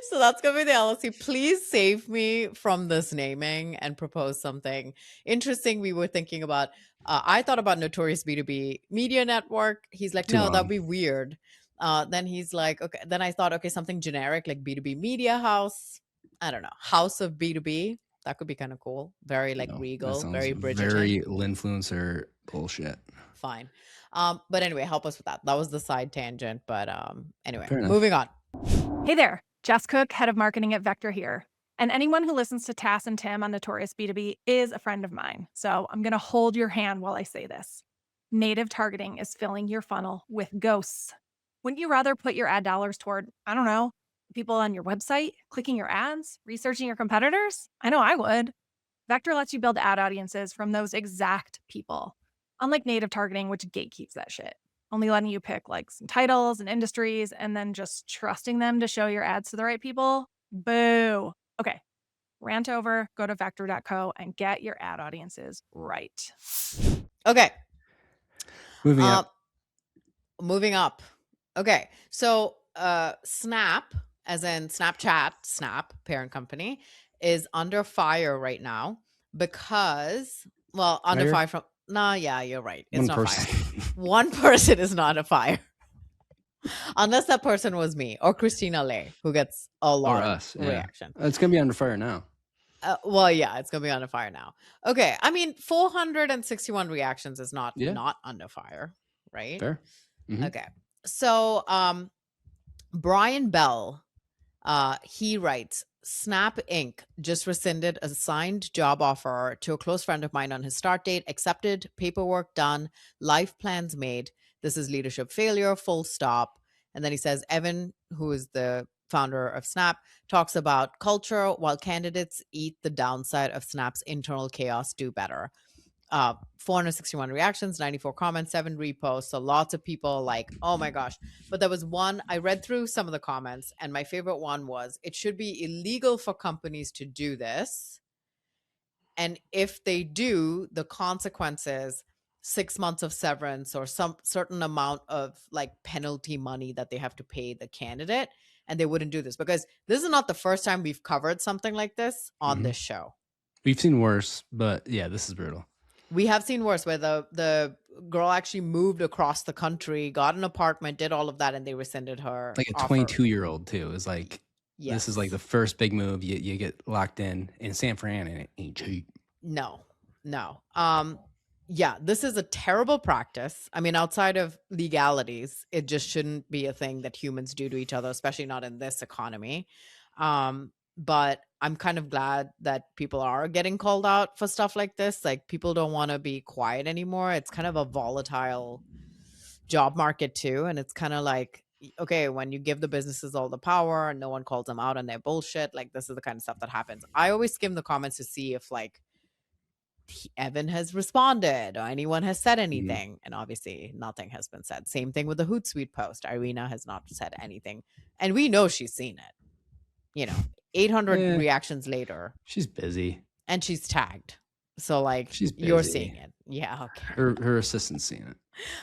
So that's going to be the LLC. Please save me from this naming and propose something interesting. We were thinking about, I thought about Notorious B2B Media Network. He's like, no, that'd be weird. Then he's like, okay. Then I thought, okay, something generic like B2B Media House. I don't know. House of B2B. That could be kind of cool. Very like regal, very Bridgerton. Very Linfluencer bullshit. Fine. But anyway, help us with that. That was the side tangent. But anyway, moving on. Hey there. Jess Cook, head of marketing at Vector here. And anyone who listens to Tass and Tim on Notorious B2B is a friend of mine. So I'm going to hold your hand while I say this. Native targeting is filling your funnel with ghosts. Wouldn't you rather put your ad dollars toward, I don't know, people on your website, clicking your ads, researching your competitors? I know I would. Vector lets you build ad audiences from those exact people. Unlike native targeting, which gatekeeps that shit, only letting you pick like some titles and industries and then just trusting them to show your ads to the right people. Boo. Okay, rant over, go to vector.co and get your ad audiences right. Okay. Moving up. Moving up. Okay. So Snap, as in Snapchat, Snap, parent company, is under fire right now because, well, under fire from, yeah, you're right. It's not fire. One person is not a fire. Unless that person was me or Christina Lay, who gets a lot of reaction. It's going to be under fire now. Well, yeah, it's going to be under fire now. Okay. I mean, 461 reactions is not under fire, right? Fair. Mm-hmm. Okay. So Brian Bell, he writes, Snap Inc. just rescinded a signed job offer to a close friend of mine on his start date, accepted, paperwork done, life plans made. This is leadership failure, full stop. And then he says, Evan, who is the founder of Snap, talks about culture while candidates eat the downside of Snap's internal chaos, do better. 461 reactions, 94 comments, 7 reposts. So lots of people like, oh my gosh. But there was one, I read through some of the comments, and my favorite one was, it should be illegal for companies to do this. And if they do, the consequences, 6 months of severance or some certain amount of like penalty money that they have to pay the candidate. And they wouldn't do this because this is not the first time we've covered something like this on this show. We've seen worse, but yeah, this is brutal. We have seen worse where the girl actually moved across the country, got an apartment, did all of that, and they rescinded her. Like a 22-year-old too is like, this is like the first big move. You get locked in San Fran and it ain't cheap. No. Yeah, this is a terrible practice. I mean, outside of legalities, it just shouldn't be a thing that humans do to each other, especially not in this economy. But I'm kind of glad that people are getting called out for stuff like this. Like, people don't want to be quiet anymore. It's kind of a volatile job market too. And it's kind of like, okay, when you give the businesses all the power and no one calls them out on their bullshit, like this is the kind of stuff that happens. I always skim the comments to see if like Evan has responded or anyone has said anything. And obviously nothing has been said. Same thing with the Hootsuite post. Irina has not said anything. And we know she's seen it. You know, 800 reactions later. She's busy. And she's tagged. So like, you're seeing it. Yeah, okay. Her assistant's seen it.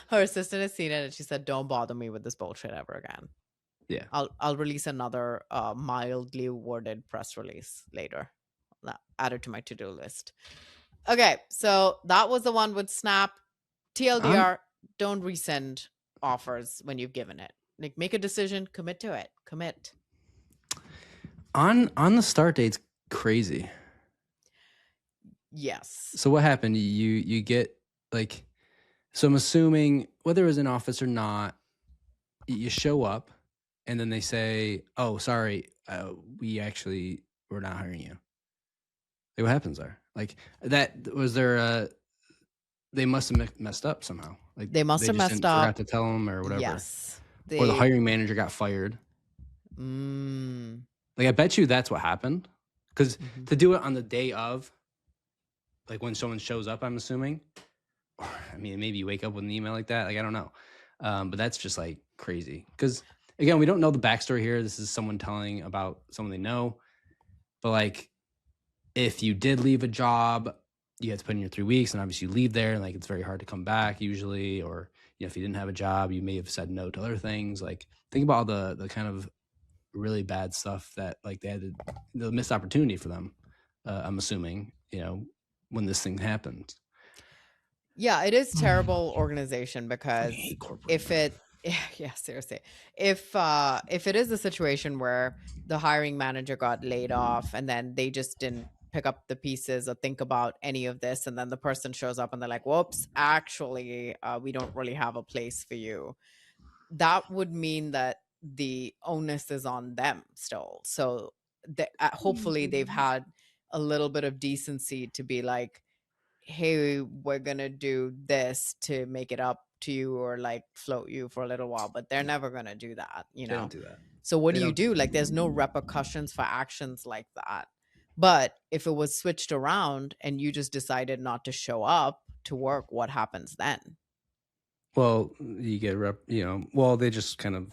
Her assistant has seen it and she said, don't bother me with this bullshit ever again. Yeah. I'll release another mildly worded press release later. Add it to my to-do list. Okay, so that was the one with Snap. TLDR, don't resend offers when you've given it. Like, make a decision, commit to it. Commit. On the start date's crazy. Yes. So what happened? You get like, so I'm assuming whether it was in office or not, you show up and then they say, oh, sorry, we're not hiring you. Like, what happens there? Like, that was there they must have messed up somehow. Like, they must have messed up. Forgot to tell them or whatever. Yes. Or the hiring manager got fired. Like, I bet you that's what happened. Because to do it on the day of, like when someone shows up, I'm assuming, or I mean, maybe you wake up with an email like that. Like, I don't know. But that's just like crazy. Because again, we don't know the backstory here. This is someone telling about someone they know. But like, if you did leave a job, you have to put in your 3 weeks, and obviously you leave there, and like it's very hard to come back usually. Or, you know, if you didn't have a job, you may have said no to other things. Like, think about all the kind of really bad stuff that like they had the missed opportunity for them. I'm assuming, you know, when this thing happens. Yeah, it is terrible organization because if it, yeah, seriously, if it is a situation where the hiring manager got laid off and then they just didn't pick up the pieces or think about any of this, and then the person shows up and they're like, whoops, actually, we don't really have a place for you. That would mean that the onus is on them still. So hopefully they've had a little bit of decency to be like, hey, we're gonna do this to make it up to you or like float you for a little while, but they're never gonna do that, They don't do that. So what They do you don't do? Like, there's no repercussions for actions like that. But if it was switched around and you just decided not to show up to work, what happens then? Well, you get well, they just kind of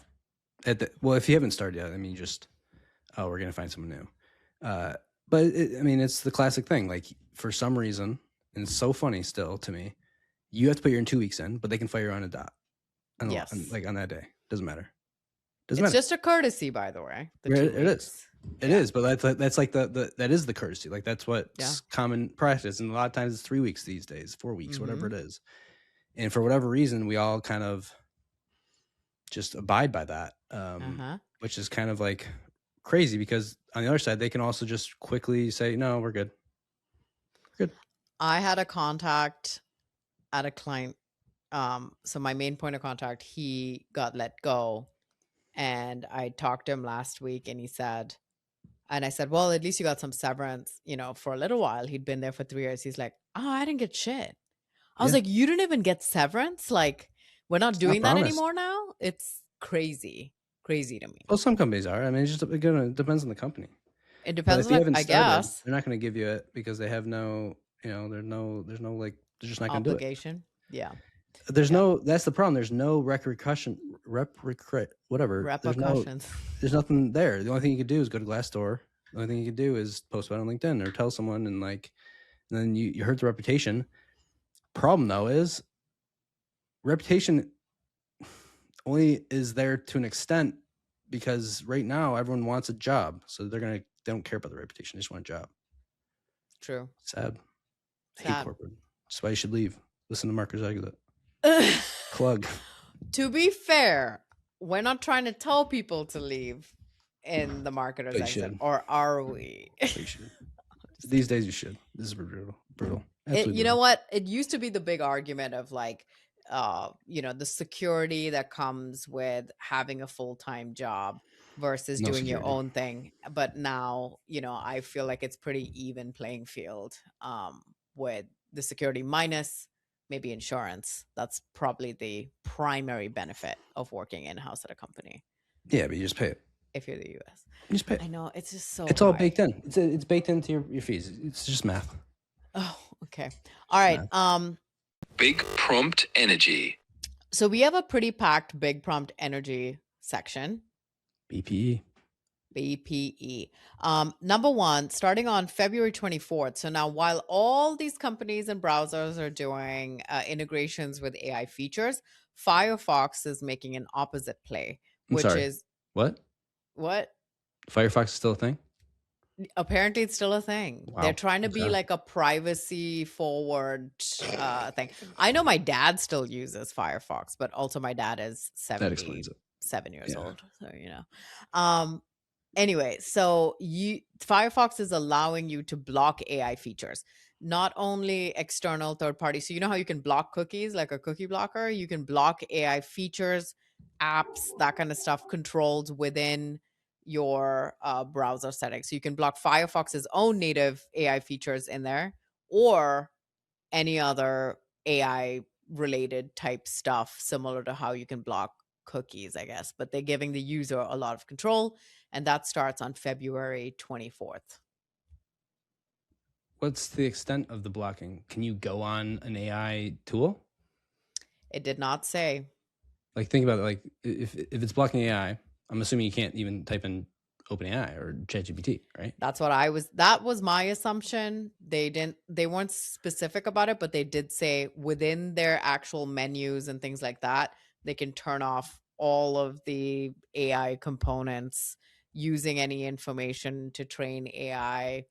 if you haven't started yet, I mean, we're gonna find someone new. But I mean, it's the classic thing. Like, for some reason, and it's so funny still to me, you have to put your 2 weeks in, but they can fire you on a dot. Yes. Like on that day, doesn't matter. It's just a courtesy, by the way. It is. It is, but that's like that is the courtesy. Like, that's what's common practice, and a lot of times it's 3 weeks these days, 4 weeks, whatever it is. And for whatever reason, we all kind of just abide by that, which is kind of like crazy, because on the other side, they can also just quickly say, no, we're good. We're good. I had a contact at a client. So my main point of contact, he got let go. And I talked to him last week and I said, well, at least you got some severance, for a little while. He'd been there for 3 years. He's like, oh, I didn't get shit. I was like, you didn't even get severance? Like, we're not doing that anymore now? It's crazy to me. Well, some companies are. I mean, it depends on the company. It depends on, I guess. They're not going to give you it because they have no, there's no, like, they're just not going to do it. Obligation. Yeah. That's the problem. There's no repercussions. There's nothing there. The only thing you could do is go to Glassdoor. The only thing you could do is post about it on LinkedIn or tell someone, and then you hurt the reputation. Problem though is reputation only is there to an extent, because right now everyone wants a job. So they don't care about the reputation. They just want a job. True. Sad. I hate corporate. That's why you should leave. Listen to Marcus Aguilar. Plug. To be fair, we're not trying to tell people to leave in the marketer's exit, or are we? You should. These days you should. This is brutal. You know what? It used to be the big argument of like, the security that comes with having a full-time job versus doing your own thing. But now, I feel like it's pretty even playing field, with the security minus maybe insurance. That's probably the primary benefit of working in-house at a company. Yeah, but you just pay it. If you're the US. You just pay it. I know, it's just so It's all baked in. It's baked into your fees. It's just math. Oh, okay. All right. Big prompt energy. So we have a pretty packed big prompt energy section. BPE. Number one, starting on February 24th. So now, while all these companies and browsers are doing integrations with AI features, Firefox is making an opposite play, which is what? Firefox is still a thing? Apparently it's still a thing. Wow. They're trying to be like a privacy forward thing. I know my dad still uses Firefox, but also my dad is 7 years old. So, anyway, so Firefox is allowing you to block AI features, not only external third parties. So you know how you can block cookies, like a cookie blocker? You can block AI features, apps, that kind of stuff, controls within your browser settings. So you can block Firefox's own native AI features in there, or any other AI related type stuff, similar to how you can block cookies, I guess. But they're giving the user a lot of control, and that starts on February 24th. What's the extent of the blocking? Can you go on an AI tool? It did not say. Like, think about it. Like, if it's blocking AI, I'm assuming you can't even type in OpenAI or ChatGPT, right? That was my assumption. They weren't specific about it, but they did say within their actual menus and things like that, they can turn off all of the AI components using any information to train AI.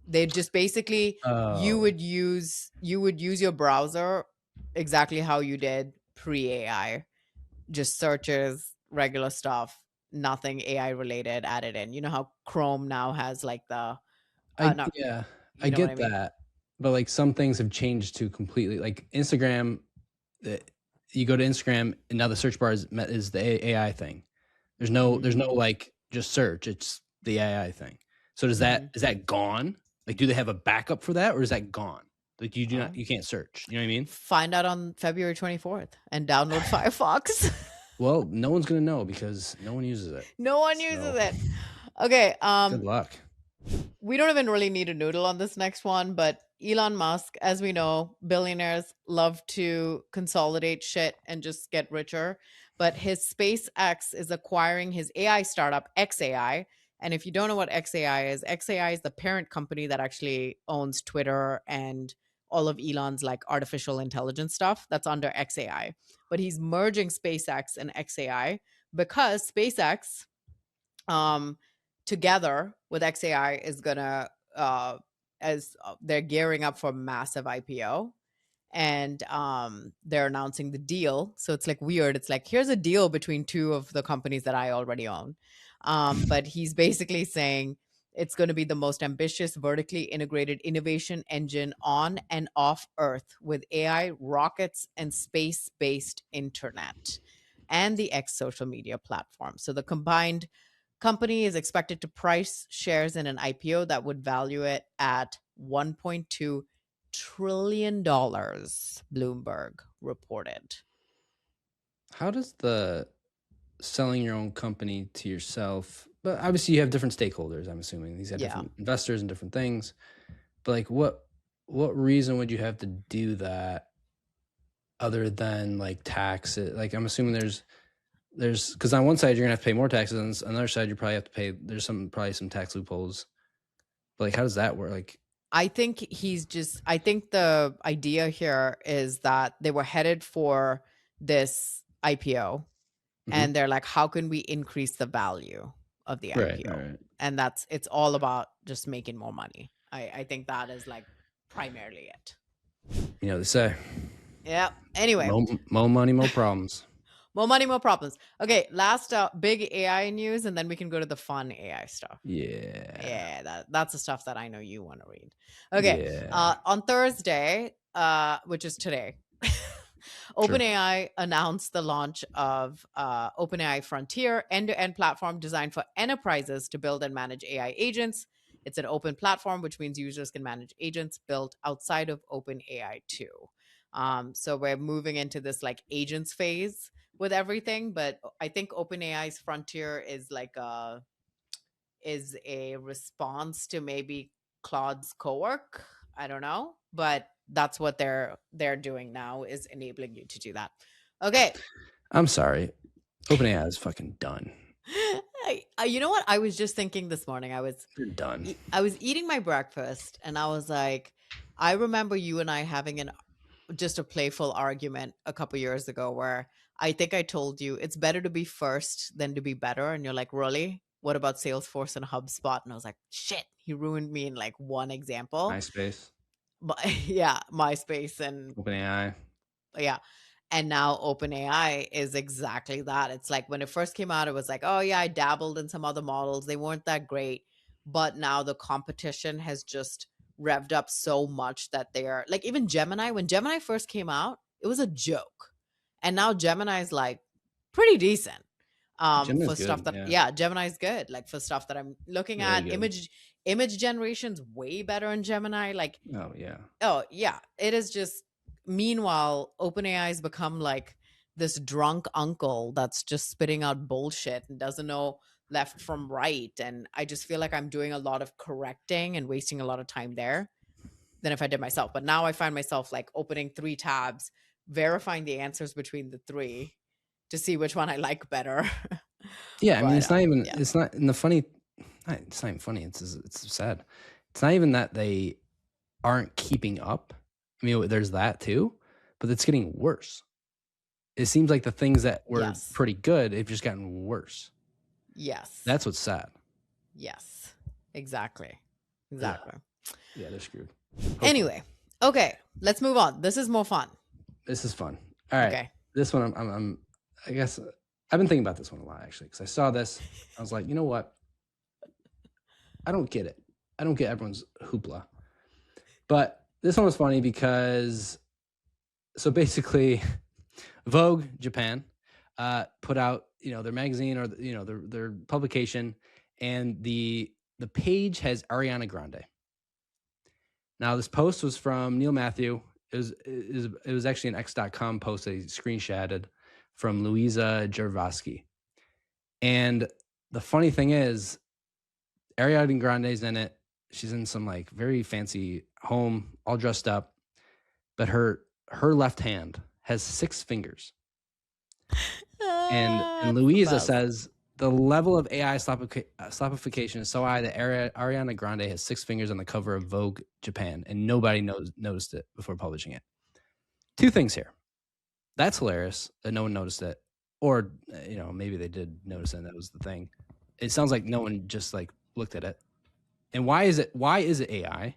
They just basically, you would use your browser exactly how you did pre-AI, just searches, regular stuff, nothing AI related added in. You know how Chrome now has like the I get that, but like some things have changed to completely, like Instagram. You go to Instagram and now the search bar is the AI thing. There's no like just search. It's the AI thing. So is that gone? Like, do they have a backup for that, or is that gone? Like, you can't search. You know what I mean? Find out on February 24th and download Firefox. Well, no one's gonna know because no one uses it. No one uses it. Okay. Good luck. We don't even really need a noodle on this next one, but Elon Musk, as we know, billionaires love to consolidate shit and just get richer. But his SpaceX is acquiring his AI startup, xAI. And if you don't know what xAI is the parent company that actually owns Twitter and all of Elon's like artificial intelligence stuff. That's under xAI. But he's merging SpaceX and xAI because SpaceX together with xAI is gonna as they're gearing up for massive IPO, and they're announcing the deal. So it's like weird. It's like, here's a deal between two of the companies that I already own. But he's basically saying it's going to be the most ambitious vertically integrated innovation engine on and off Earth with AI, rockets, and space-based internet, and the X social media platform. So the combined company is expected to price shares in an IPO that would value it at $1.2 trillion, Bloomberg reported. How does the selling your own company to yourself, but obviously you have different stakeholders, I'm assuming. These have different investors and different things. But like what reason would you have to do that other than like tax it? Like, I'm assuming there's because on one side you're gonna have to pay more taxes, and on the other side you probably have to pay, there's probably some tax loopholes. But like, how does that work? Like, I think the idea here is that they were headed for this IPO, and they're like, how can we increase the value of the IPO? Right. And it's all about just making more money. I think that is like primarily it. You know, they say. Yeah. Anyway. More money, more problems. More money, more problems. Okay, last big AI news, and then we can go to the fun AI stuff. Yeah, that's the stuff that I know you want to read. Okay, on Thursday, which is today, OpenAI announced the launch of OpenAI Frontier, end-to-end platform designed for enterprises to build and manage AI agents. It's an open platform, which means users can manage agents built outside of OpenAI too. So we're moving into this like agents phase with everything, but I think OpenAI's Frontier is like a response to maybe Claude's Cowork. I don't know, but that's what they're doing now, is enabling you to do that. Okay. I'm sorry. OpenAI is fucking done. You know what? I was just thinking this morning. You're done. I was eating my breakfast and I was like, I remember you and I having just a playful argument a couple years ago where I think I told you it's better to be first than to be better. And you're like, really? What about Salesforce and HubSpot? And I was like, shit, he ruined me in like one example. MySpace. But yeah, MySpace and OpenAI. Yeah. And now OpenAI is exactly that. It's like when it first came out, it was like, oh yeah, I dabbled in some other models. They weren't that great. But now the competition has just revved up so much that they're like, even Gemini, when Gemini first came out, it was a joke. And now Gemini is like pretty decent. Gemini's for stuff good, that Gemini's good. Like for stuff that I'm looking at, image generation's way better in Gemini. Like, oh yeah, it is just. Meanwhile, OpenAI has become like this drunk uncle that's just spitting out bullshit and doesn't know left from right. And I just feel like I'm doing a lot of correcting and wasting a lot of time there than if I did myself. But now I find myself like opening 3 tabs, verifying the answers between the 3 to see which one I like better. Yeah, I mean, it's not even, it's not in the funny, it's not even funny. It's sad. It's not even that they aren't keeping up. I mean, there's that too, but it's getting worse. It seems like the things that were pretty good, they've just gotten worse. Yes. That's what's sad. Yes, exactly. Yeah, they're screwed. Hopefully. Anyway, okay, let's move on. This is more fun. This is fun. All right. Okay. This one, I guess I've been thinking about this one a lot actually, because I saw this. I was like, you know what? I don't get it. I don't get everyone's hoopla. But this one was funny because, so basically, Vogue Japan put out, their magazine or their publication, and the the page has Ariana Grande. Now, this post was from Neil Matthew. It was actually an X.com post that he screenshotted from Louisa Gervasky. And the funny thing is, Ariana Grande's in it. She's in some like very fancy home, all dressed up, but her left hand has 6 fingers. And Louisa says the level of AI sloppification is so high that Ariana Grande has 6 fingers on the cover of Vogue Japan, and nobody noticed it before publishing it. 2 things here. That's hilarious that no one noticed it, or maybe they did notice it and that was the thing. It sounds like no one just like looked at it. And why is it AI?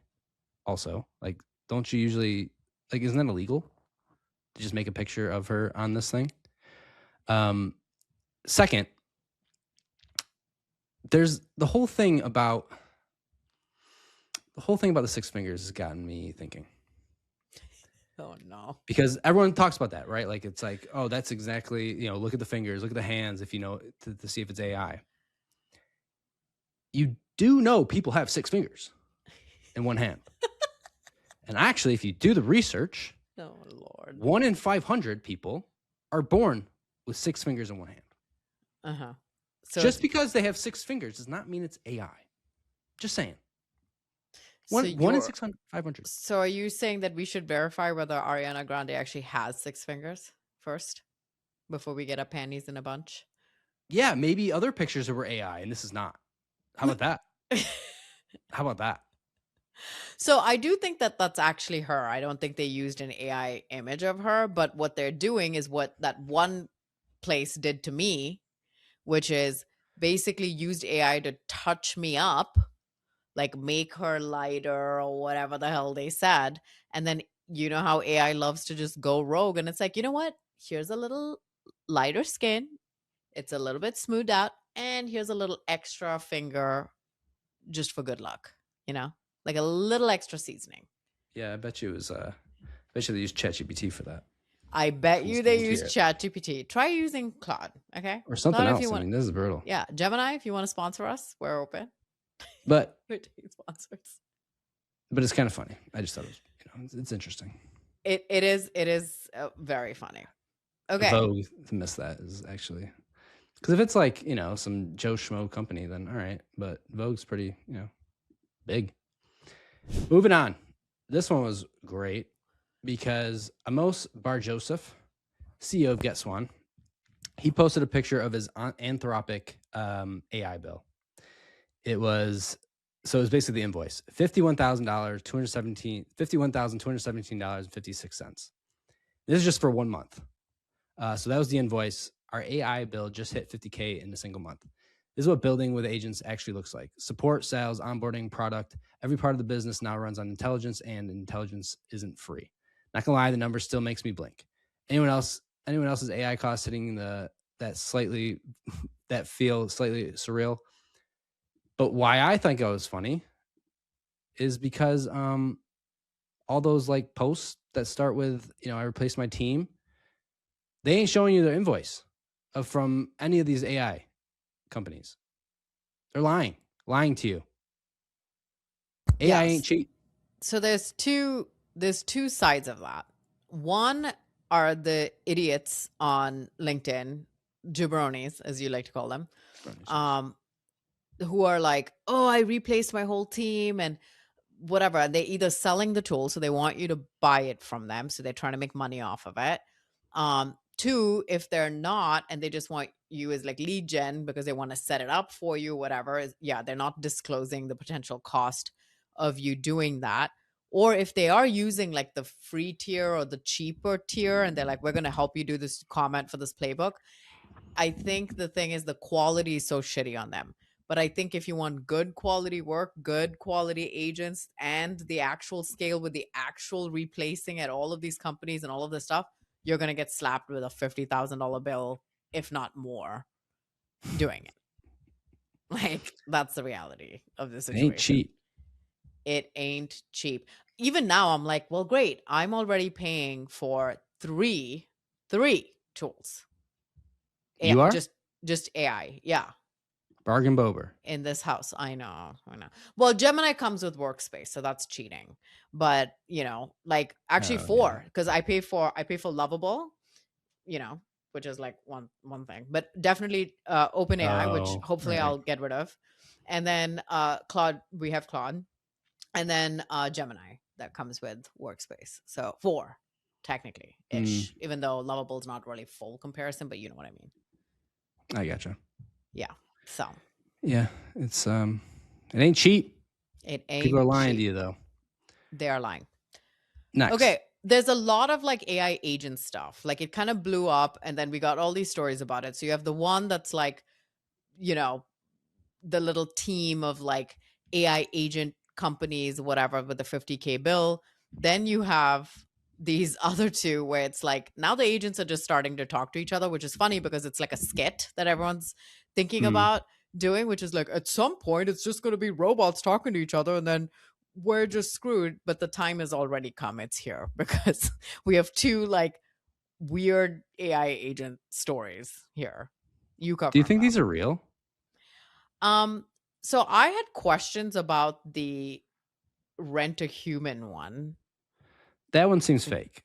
Also, like, don't you usually like? Isn't that illegal to just make a picture of her on this thing? Second, there's the whole thing about the 6 fingers has gotten me thinking. Oh no! Because everyone talks about that, right? Like it's like, oh, that's exactly look at the fingers, look at the hands, if to see if it's AI. You do know people have 6 fingers in one hand. And actually, if you do the research, oh Lord, 1 in 500 people are born with 6 fingers in one hand. So just because they have 6 fingers does not mean it's AI. Just saying. One in 600, 500. So are you saying that we should verify whether Ariana Grande actually has 6 fingers first before we get our panties in a bunch? Yeah, maybe other pictures were AI and this is not. How about that? How about that? So I do think that that's actually her. I don't think they used an AI image of her, but what they're doing is what that one place did to me, which is basically used AI to touch me up, like make her lighter or whatever the hell they said. And then you know how AI loves to just go rogue, and it's like, you know what? Here's a little lighter skin. It's a little bit smoothed out, and here's a little extra finger just for good luck, like a little extra seasoning. Yeah, I bet you it was they used ChatGPT for that. I bet you they use ChatGPT. Try using Claude, okay? Or something Claude, else. I mean, this is brutal. Yeah, Gemini, if you want to sponsor us, we're open. But we're taking sponsors. But it's kind of funny. I just thought it was, it's interesting. It is very funny. Okay. Vogue to miss that is actually, because if it's like some Joe Schmo company, then all right. But Vogue's pretty big. Moving on. This one was great because Amos Bar-Joseph, CEO of GetSwan, he posted a picture of his Anthropic AI bill. It was basically the invoice, $51,000, $51,217.56. This is just for 1 month. So that was the invoice. Our AI bill just hit $50K in a single month. This is what building with agents actually looks like. Support, sales, onboarding, product. Every part of the business now runs on intelligence, and intelligence isn't free. Not gonna lie, the number still makes me blink. Anyone else's AI costs hitting that feel slightly surreal. But why I think it was funny is because all those like posts that start with I replaced my team, they ain't showing you their invoice from any of these AI companies. They're lying to you. AI ain't cheap. So there's two sides of that. One are the idiots on LinkedIn, jabronis, as you like to call them, who are like, oh, I replaced my whole team and whatever. They're either selling the tool, so they want you to buy it from them, so they're trying to make money off of it. 2, if they're not, and they just want you as like lead gen because they want to set it up for you, whatever, they're not disclosing the potential cost of you doing that. Or if they are using like the free tier or the cheaper tier, and they're like, we're going to help you do this comment for this playbook. I think the thing is the quality is so shitty on them. But I think if you want good quality work, good quality agents, and the actual scale with the actual replacing at all of these companies and all of this stuff, you're going to get slapped with a $50,000 bill, if not more, doing it. Like, that's the reality of this situation. It ain't cheap. It ain't cheap. Even now, I'm like, well, great. I'm already paying for three tools. You are? Just AI. Yeah. Bargain Bober. in this house. I know. Well, Gemini comes with workspace, so that's cheating. But like actually 4, because I pay for Lovable, which is like one thing. But definitely OpenAI, which hopefully I'll get rid of. And then Claude, we have Claude. And then Gemini that comes with workspace. So 4 technically ish, even though Lovable is not really full comparison, but you know what I mean. I gotcha. Yeah. So yeah, it's it ain't cheap. It ain't People are lying cheap. to you though. They are lying. Next. Okay. There's a lot of like AI agent stuff. Like it kind of blew up and then we got all these stories about it. So you have the one that's like, the little team of like AI agent companies, whatever, with the 50K bill. Then you have these other 2 where it's like now the agents are just starting to talk to each other, which is funny because it's like a skit that everyone's thinking about doing, which is like at some point it's just going to be robots talking to each other and then we're just screwed. But the time has already come. It's here because we have 2 like weird AI agent stories here. You cover. Do you think these are real? So I had questions about the Rent a Human one. That one seems fake.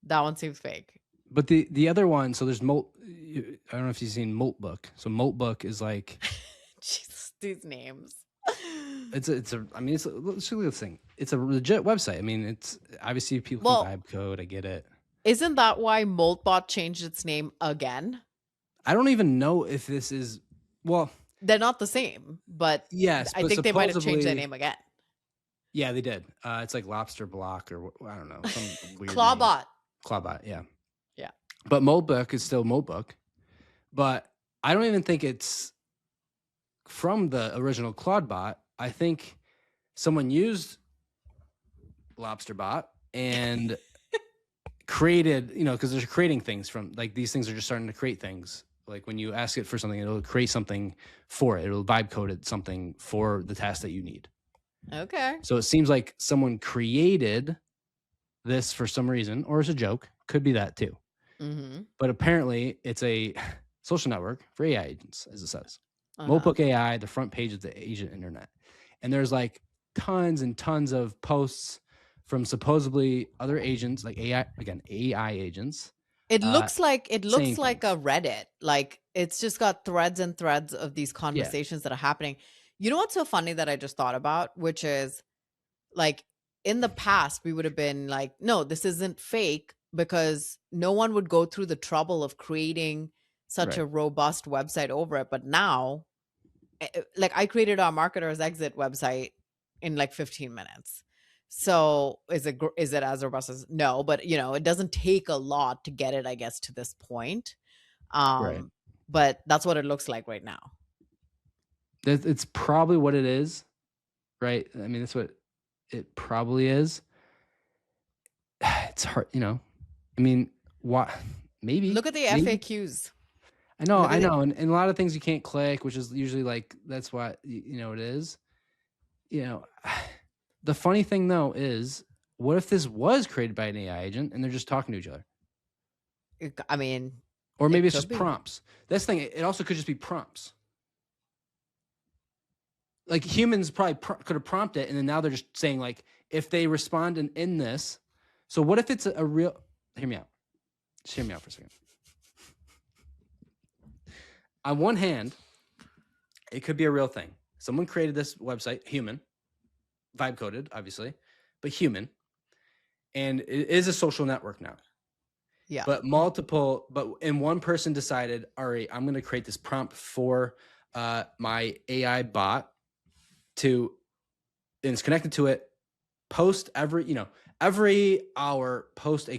That one seems fake. But the other one, so there's I don't know if you've seen Moltbook. So Moltbook is like Jesus, these names. It's a let's look at this thing. It's a legit website. I mean, it's obviously people can vibe code. I get it. Isn't that why Moltbot changed its name again? I don't even know if this is they're not the same, but yes, I think they might have changed their name again. Yeah, they did. It's like Lobster Block or I don't know, some weird Clawbot. Clawbot, yeah. Yeah. But Moltbook is still Moltbook. But I don't even think it's from the original Clawbot. I think someone used LobsterBot and created, because they're creating things from like these things are just starting to create things. Like when you ask it for something, it'll create something for it. It'll vibe code it something for the task that you need. Okay. So it seems like someone created this for some reason, or as a joke. Could be that too. Mm-hmm. But apparently it's a social network for AI agents, as it says. Moltbook AI, the front page of the agent internet. And there's like tons and tons of posts from supposedly other agents, like AI agents. It looks like a Reddit. Like it's just got threads and threads of these conversations that are happening. You know what's so funny that I just thought about, which is like in the past we would have been like, no, this isn't fake because no one would go through the trouble of creating such a robust website over it. But now, like I created our Marketer's Exit website in like 15 minutes. So is it as robust as no, but it doesn't take a lot to get it, I guess, to this point. But that's what it looks like right now. It's probably what it is, right? I mean, that's what it probably is. It's hard, I mean, what? Maybe look at the FAQs. I know, and a lot of things you can't click, which is usually like that's what it is. The funny thing though is, what if this was created by an AI agent and they're just talking to each other? I mean, or maybe it's just prompts. This thing, it also could just be prompts. Like humans probably could have prompted, and then now they're just saying like, if they respond in this. So what if it's a real? Hear me out. Just hear me out for a second. On one hand, it could be a real thing. Someone created this website, human, vibe coded, obviously, but human, and it is a social network now. Yeah. But one person decided, all right, I'm going to create this prompt for my AI bot and it's connected to it. Post every hour, post a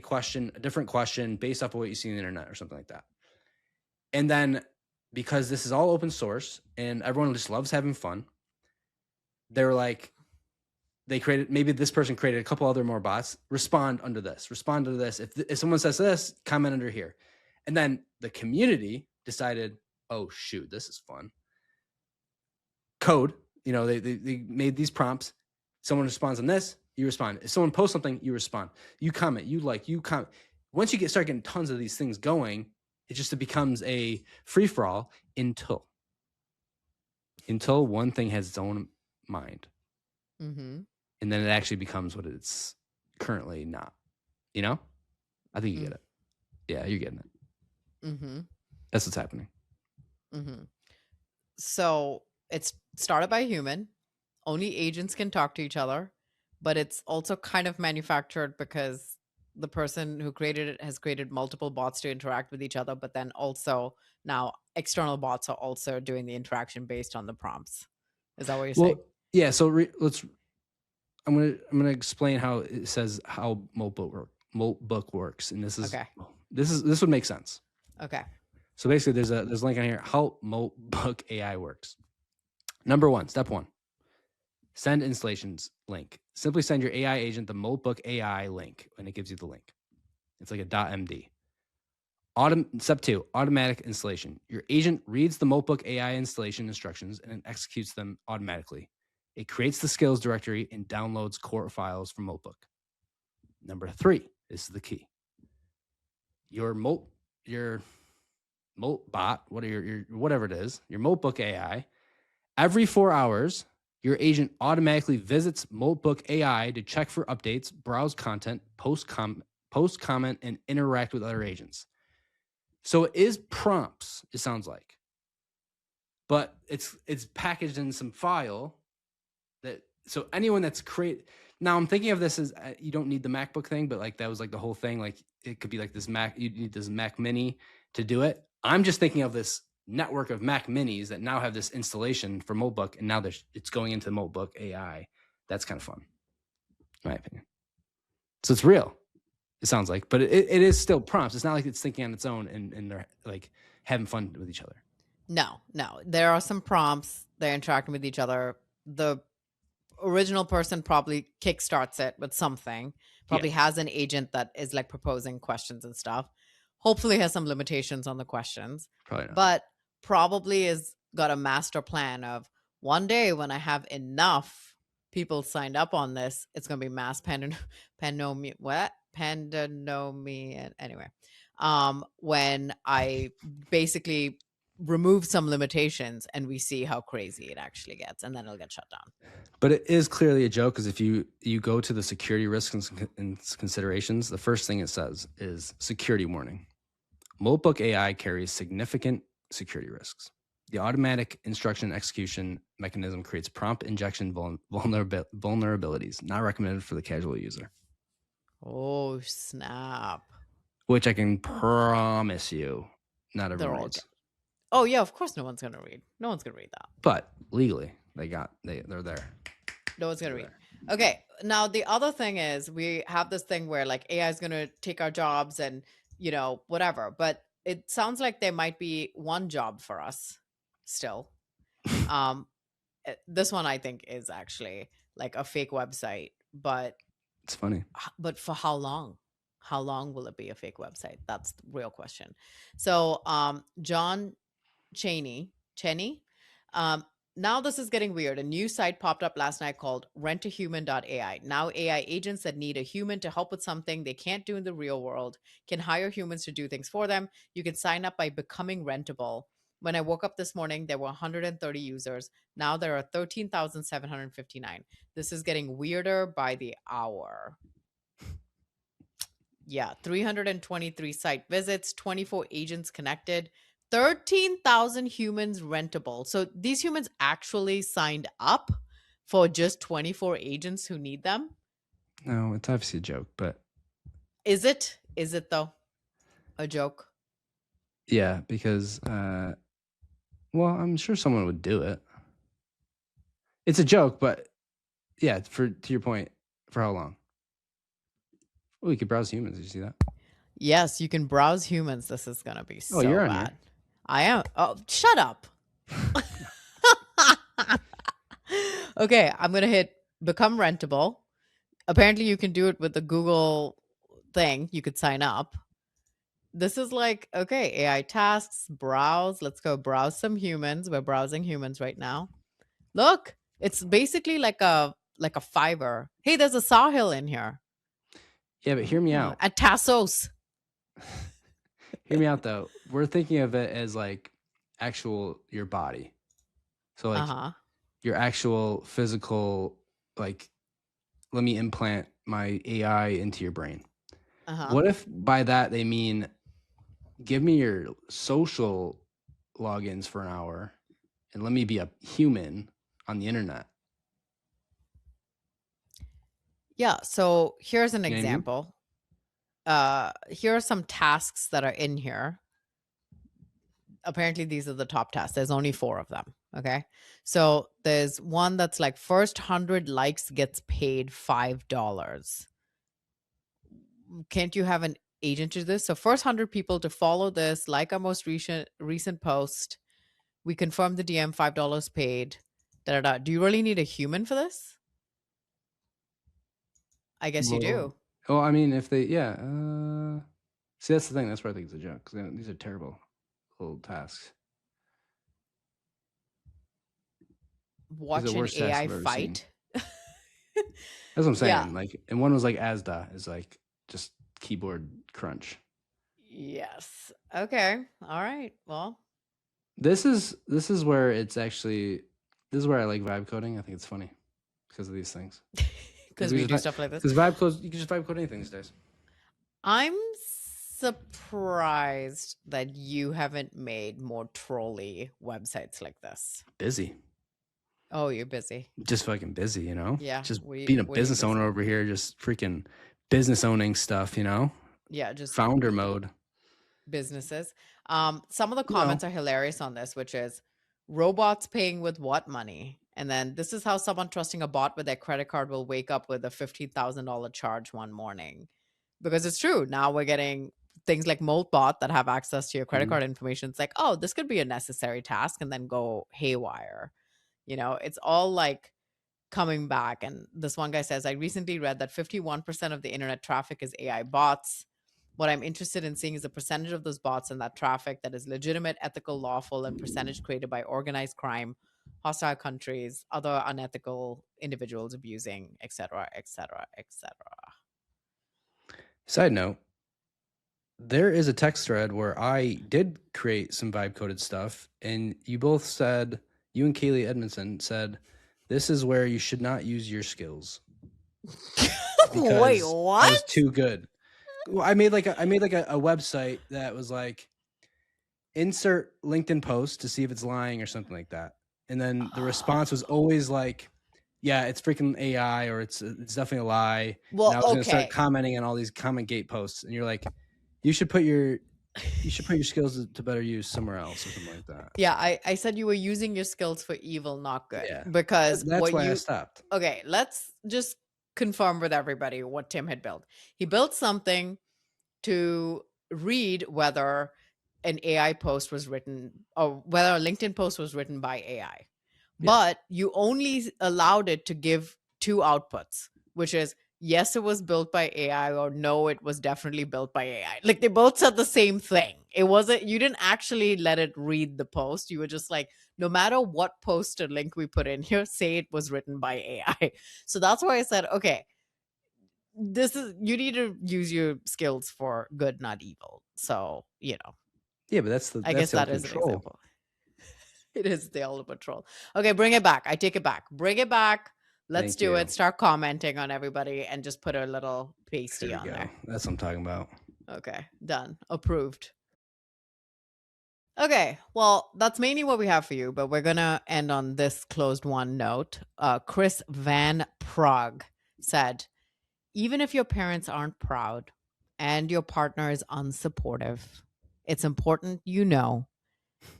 different question based off of what you see on the internet or something like that. And then because this is all open source and everyone just loves having fun, they're like, maybe this person created a couple other more bots, respond to this. If someone says this, comment under here. And then the community decided, oh shoot, this is fun. Code, they made these prompts. Someone responds on this, you respond. If someone posts something, you respond. You comment, you comment. Once you start getting tons of these things going, it becomes a free-for-all until until one thing has its own mind. Mm-hmm. And then it actually becomes what it's currently not. You know? I think you get it. Yeah, you're getting it. Mm-hmm. That's what's happening. Mm-hmm. So it's started by a human. Only agents can talk to each other, but it's also kind of manufactured because the person who created it has created multiple bots to interact with each other, but then also now external bots are also doing the interaction based on the prompts. Is that what you're saying? Yeah. So I'm gonna explain how it says how Moltbook works, and this would make sense. Okay. So basically, there's a link on here how Moltbook AI works. Number one, step one, send installations link. Simply send your AI agent the Moltbook AI link, and it gives you the link. It's like a .md. Step two, automatic installation. Your agent reads the Moltbook AI installation instructions and it executes them automatically. It creates the skills directory and downloads core files from Moltbook. Number three, this is the key. Your Moltbot, whatever it is, your Moltbook AI, every 4 hours, your agent automatically visits Moltbook AI to check for updates, browse content, post comment, and interact with other agents. So it is prompts, it sounds like, but it's packaged in some file that, so anyone that's now I'm thinking of this as you don't need the MacBook thing, but like that was like the whole thing. Like it could be like this you need this Mac Mini to do it. I'm just thinking of this network of Mac Minis that now have this installation for Moltbook, and now it's going into Moltbook AI. That's kind of fun, in my opinion. So it's real. It sounds like, but it is still prompts. It's not like it's thinking on its own and they're like having fun with each other. No. There are some prompts. They're interacting with each other. The original person probably kickstarts it with something. Probably has an agent that is like proposing questions and stuff. Hopefully has some limitations on the questions. Probably not. But probably has got a master plan of one day when I have enough people signed up on this, it's going to be mass pandenomic. Anyway, when I basically remove some limitations and we see how crazy it actually gets, and then it'll get shut down. But it is clearly a joke, because if you go to the security risks and considerations, the first thing it says is security warning. Moltbook AI carries significant security risks. The automatic instruction execution mechanism creates prompt injection vulnerabilities, not recommended for the casual user. Oh, snap. Which I can promise you, not everyone reads. Oh, yeah, of course no one's going to read. No one's going to read that. But legally, they're there. No one's going to read. Okay, now the other thing is we have this thing where like AI is going to take our jobs and, whatever. But it sounds like there might be one job for us still. This one I think is actually like a fake website, but it's funny. But for how long? How long will it be a fake website? That's the real question. So John Cheney, now this is getting weird. A new site popped up last night called rentahuman.ai. Now AI agents that need a human to help with something they can't do in the real world can hire humans to do things for them. You can sign up by becoming rentable. When I woke up this morning, there were 130 users. Now there are 13,759. This is getting weirder by the hour. Yeah, 323 site visits, 24 agents connected, 13,000 humans rentable. So these humans actually signed up for just 24 agents who need them? No, it's obviously a joke, but... Is it? Is it, though? A joke? Yeah, because... well, I'm sure someone would do it. It's a joke, but... Yeah, to your point, for how long? Oh, you could browse humans. Did you see that? Yes, you can browse humans. This is going to be so you're bad. on here. I am. Oh, shut up. Okay, I'm going to hit become rentable. Apparently, you can do it with the Google thing. You could sign up. This is like, okay, AI tasks, browse. Let's go browse some humans. We're browsing humans right now. Look, it's basically like a Fiverr. Hey, there's a Sahil in here. Yeah, but hear me out. At Tassos. Hear me out, though. We're thinking of it as like your body. So like your actual physical, like, let me implant my AI into your brain. What if by that they mean give me your social logins for an hour and let me be a human on the internet? Yeah. So here's an You know what I mean? example. Here are some tasks that are in here. Apparently these are the top tasks. There's only 4 of them. Okay. So there's one that's like first 100 likes gets paid $5. Can't you have an agent to this? So first 100 people to follow this, like our most recent post, we confirm the DM, $5 paid. Da-da-da. Do you really need a human for this? I guess you do. Well, I mean, if they, see, that's the thing. That's where I think it's a joke. Because these are terrible little tasks. Watch an AI fight. That's what I'm saying. Yeah. Like, and one was like Asda is like just keyboard crunch. Yes. Okay. All right. Well, this is where it's actually, this is where I like vibe coding. I think it's funny because of these things. Because we do stuff like this. Because vibe code, you can just vibe code anything these days. I'm surprised that you haven't made more trolly websites like this. Busy. Oh, you're busy. Just fucking busy, you know? Yeah. Just being a business owner over here, just freaking business owning stuff, you know? Yeah, just founder mode. Businesses. Some of the comments are hilarious on this, which is robots paying with what money? And then this is how someone trusting a bot with their credit card will wake up with a $15,000 charge one morning. Because it's true. Now we're getting things like Moltbot that have access to your credit card information. It's like, oh, this could be a necessary task, and then go haywire. You know, it's all like coming back. And this one guy says, I recently read that 51% of the internet traffic is AI bots. What I'm interested in seeing is the percentage of those bots and that traffic that is legitimate, ethical, lawful, and percentage created by organized crime, hostile countries, other unethical individuals abusing, etc., etc., etc. Side note, there is a text thread where I did create some vibe coded stuff, and you both said, you and Kaylee Edmondson said, this is where you should not use your skills. Wait, what? That was too good. Well, I made like a website that was like, insert LinkedIn post to see if it's lying or something like that. And then the response was always like, yeah, it's freaking AI, or it's definitely a lie. Well, and I was going to start commenting on all these comment gate posts, and you're like, you should put your skills to better use somewhere else or something like that. Yeah, I said you were using your skills for evil, not good. Yeah, because that's why I stopped. Okay, let's just confirm with everybody what Tim had built. He built something to read whether an AI post was written, or whether a LinkedIn post was written by AI. Yeah. But you only allowed it to give 2 outputs, which is yes, it was built by AI, or no, it was definitely built by AI. Like, they both said the same thing. It wasn't, you didn't actually let it read the post. You were just like, no matter what post or link we put in here, say it was written by AI. So that's why I said, okay, you need to use your skills for good, not evil. So, you know. Yeah, but I guess that is an example. It is the ultimate troll. Okay, bring it back. I take it back. Bring it back. Let's do it. Start commenting on everybody and just put a little pasty on there. That's what I'm talking about. Okay, done. Approved. Okay, well, that's mainly what we have for you, but we're going to end on this closed one note. Chris Van Prague said, even if your parents aren't proud and your partner is unsupportive, it's important you know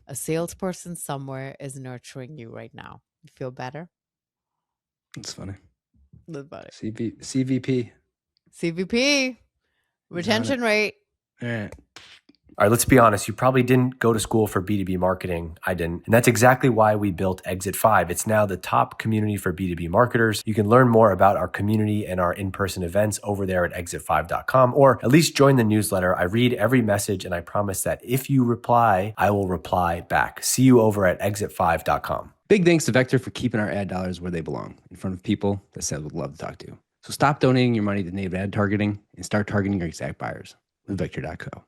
a salesperson somewhere is nurturing you right now. You feel better? That's funny. That's funny. CVP. Retention rate. All right. All right, let's be honest. You probably didn't go to school for B2B marketing. I didn't. And that's exactly why we built Exit 5. It's now the top community for B2B marketers. You can learn more about our community and our in-person events over there at exit5.com, or at least join the newsletter. I read every message, and I promise that if you reply, I will reply back. See you over at exit5.com. Big thanks to Vector for keeping our ad dollars where they belong, in front of people that said would love to talk to. So stop donating your money to native ad targeting and start targeting your exact buyers with Vector.co.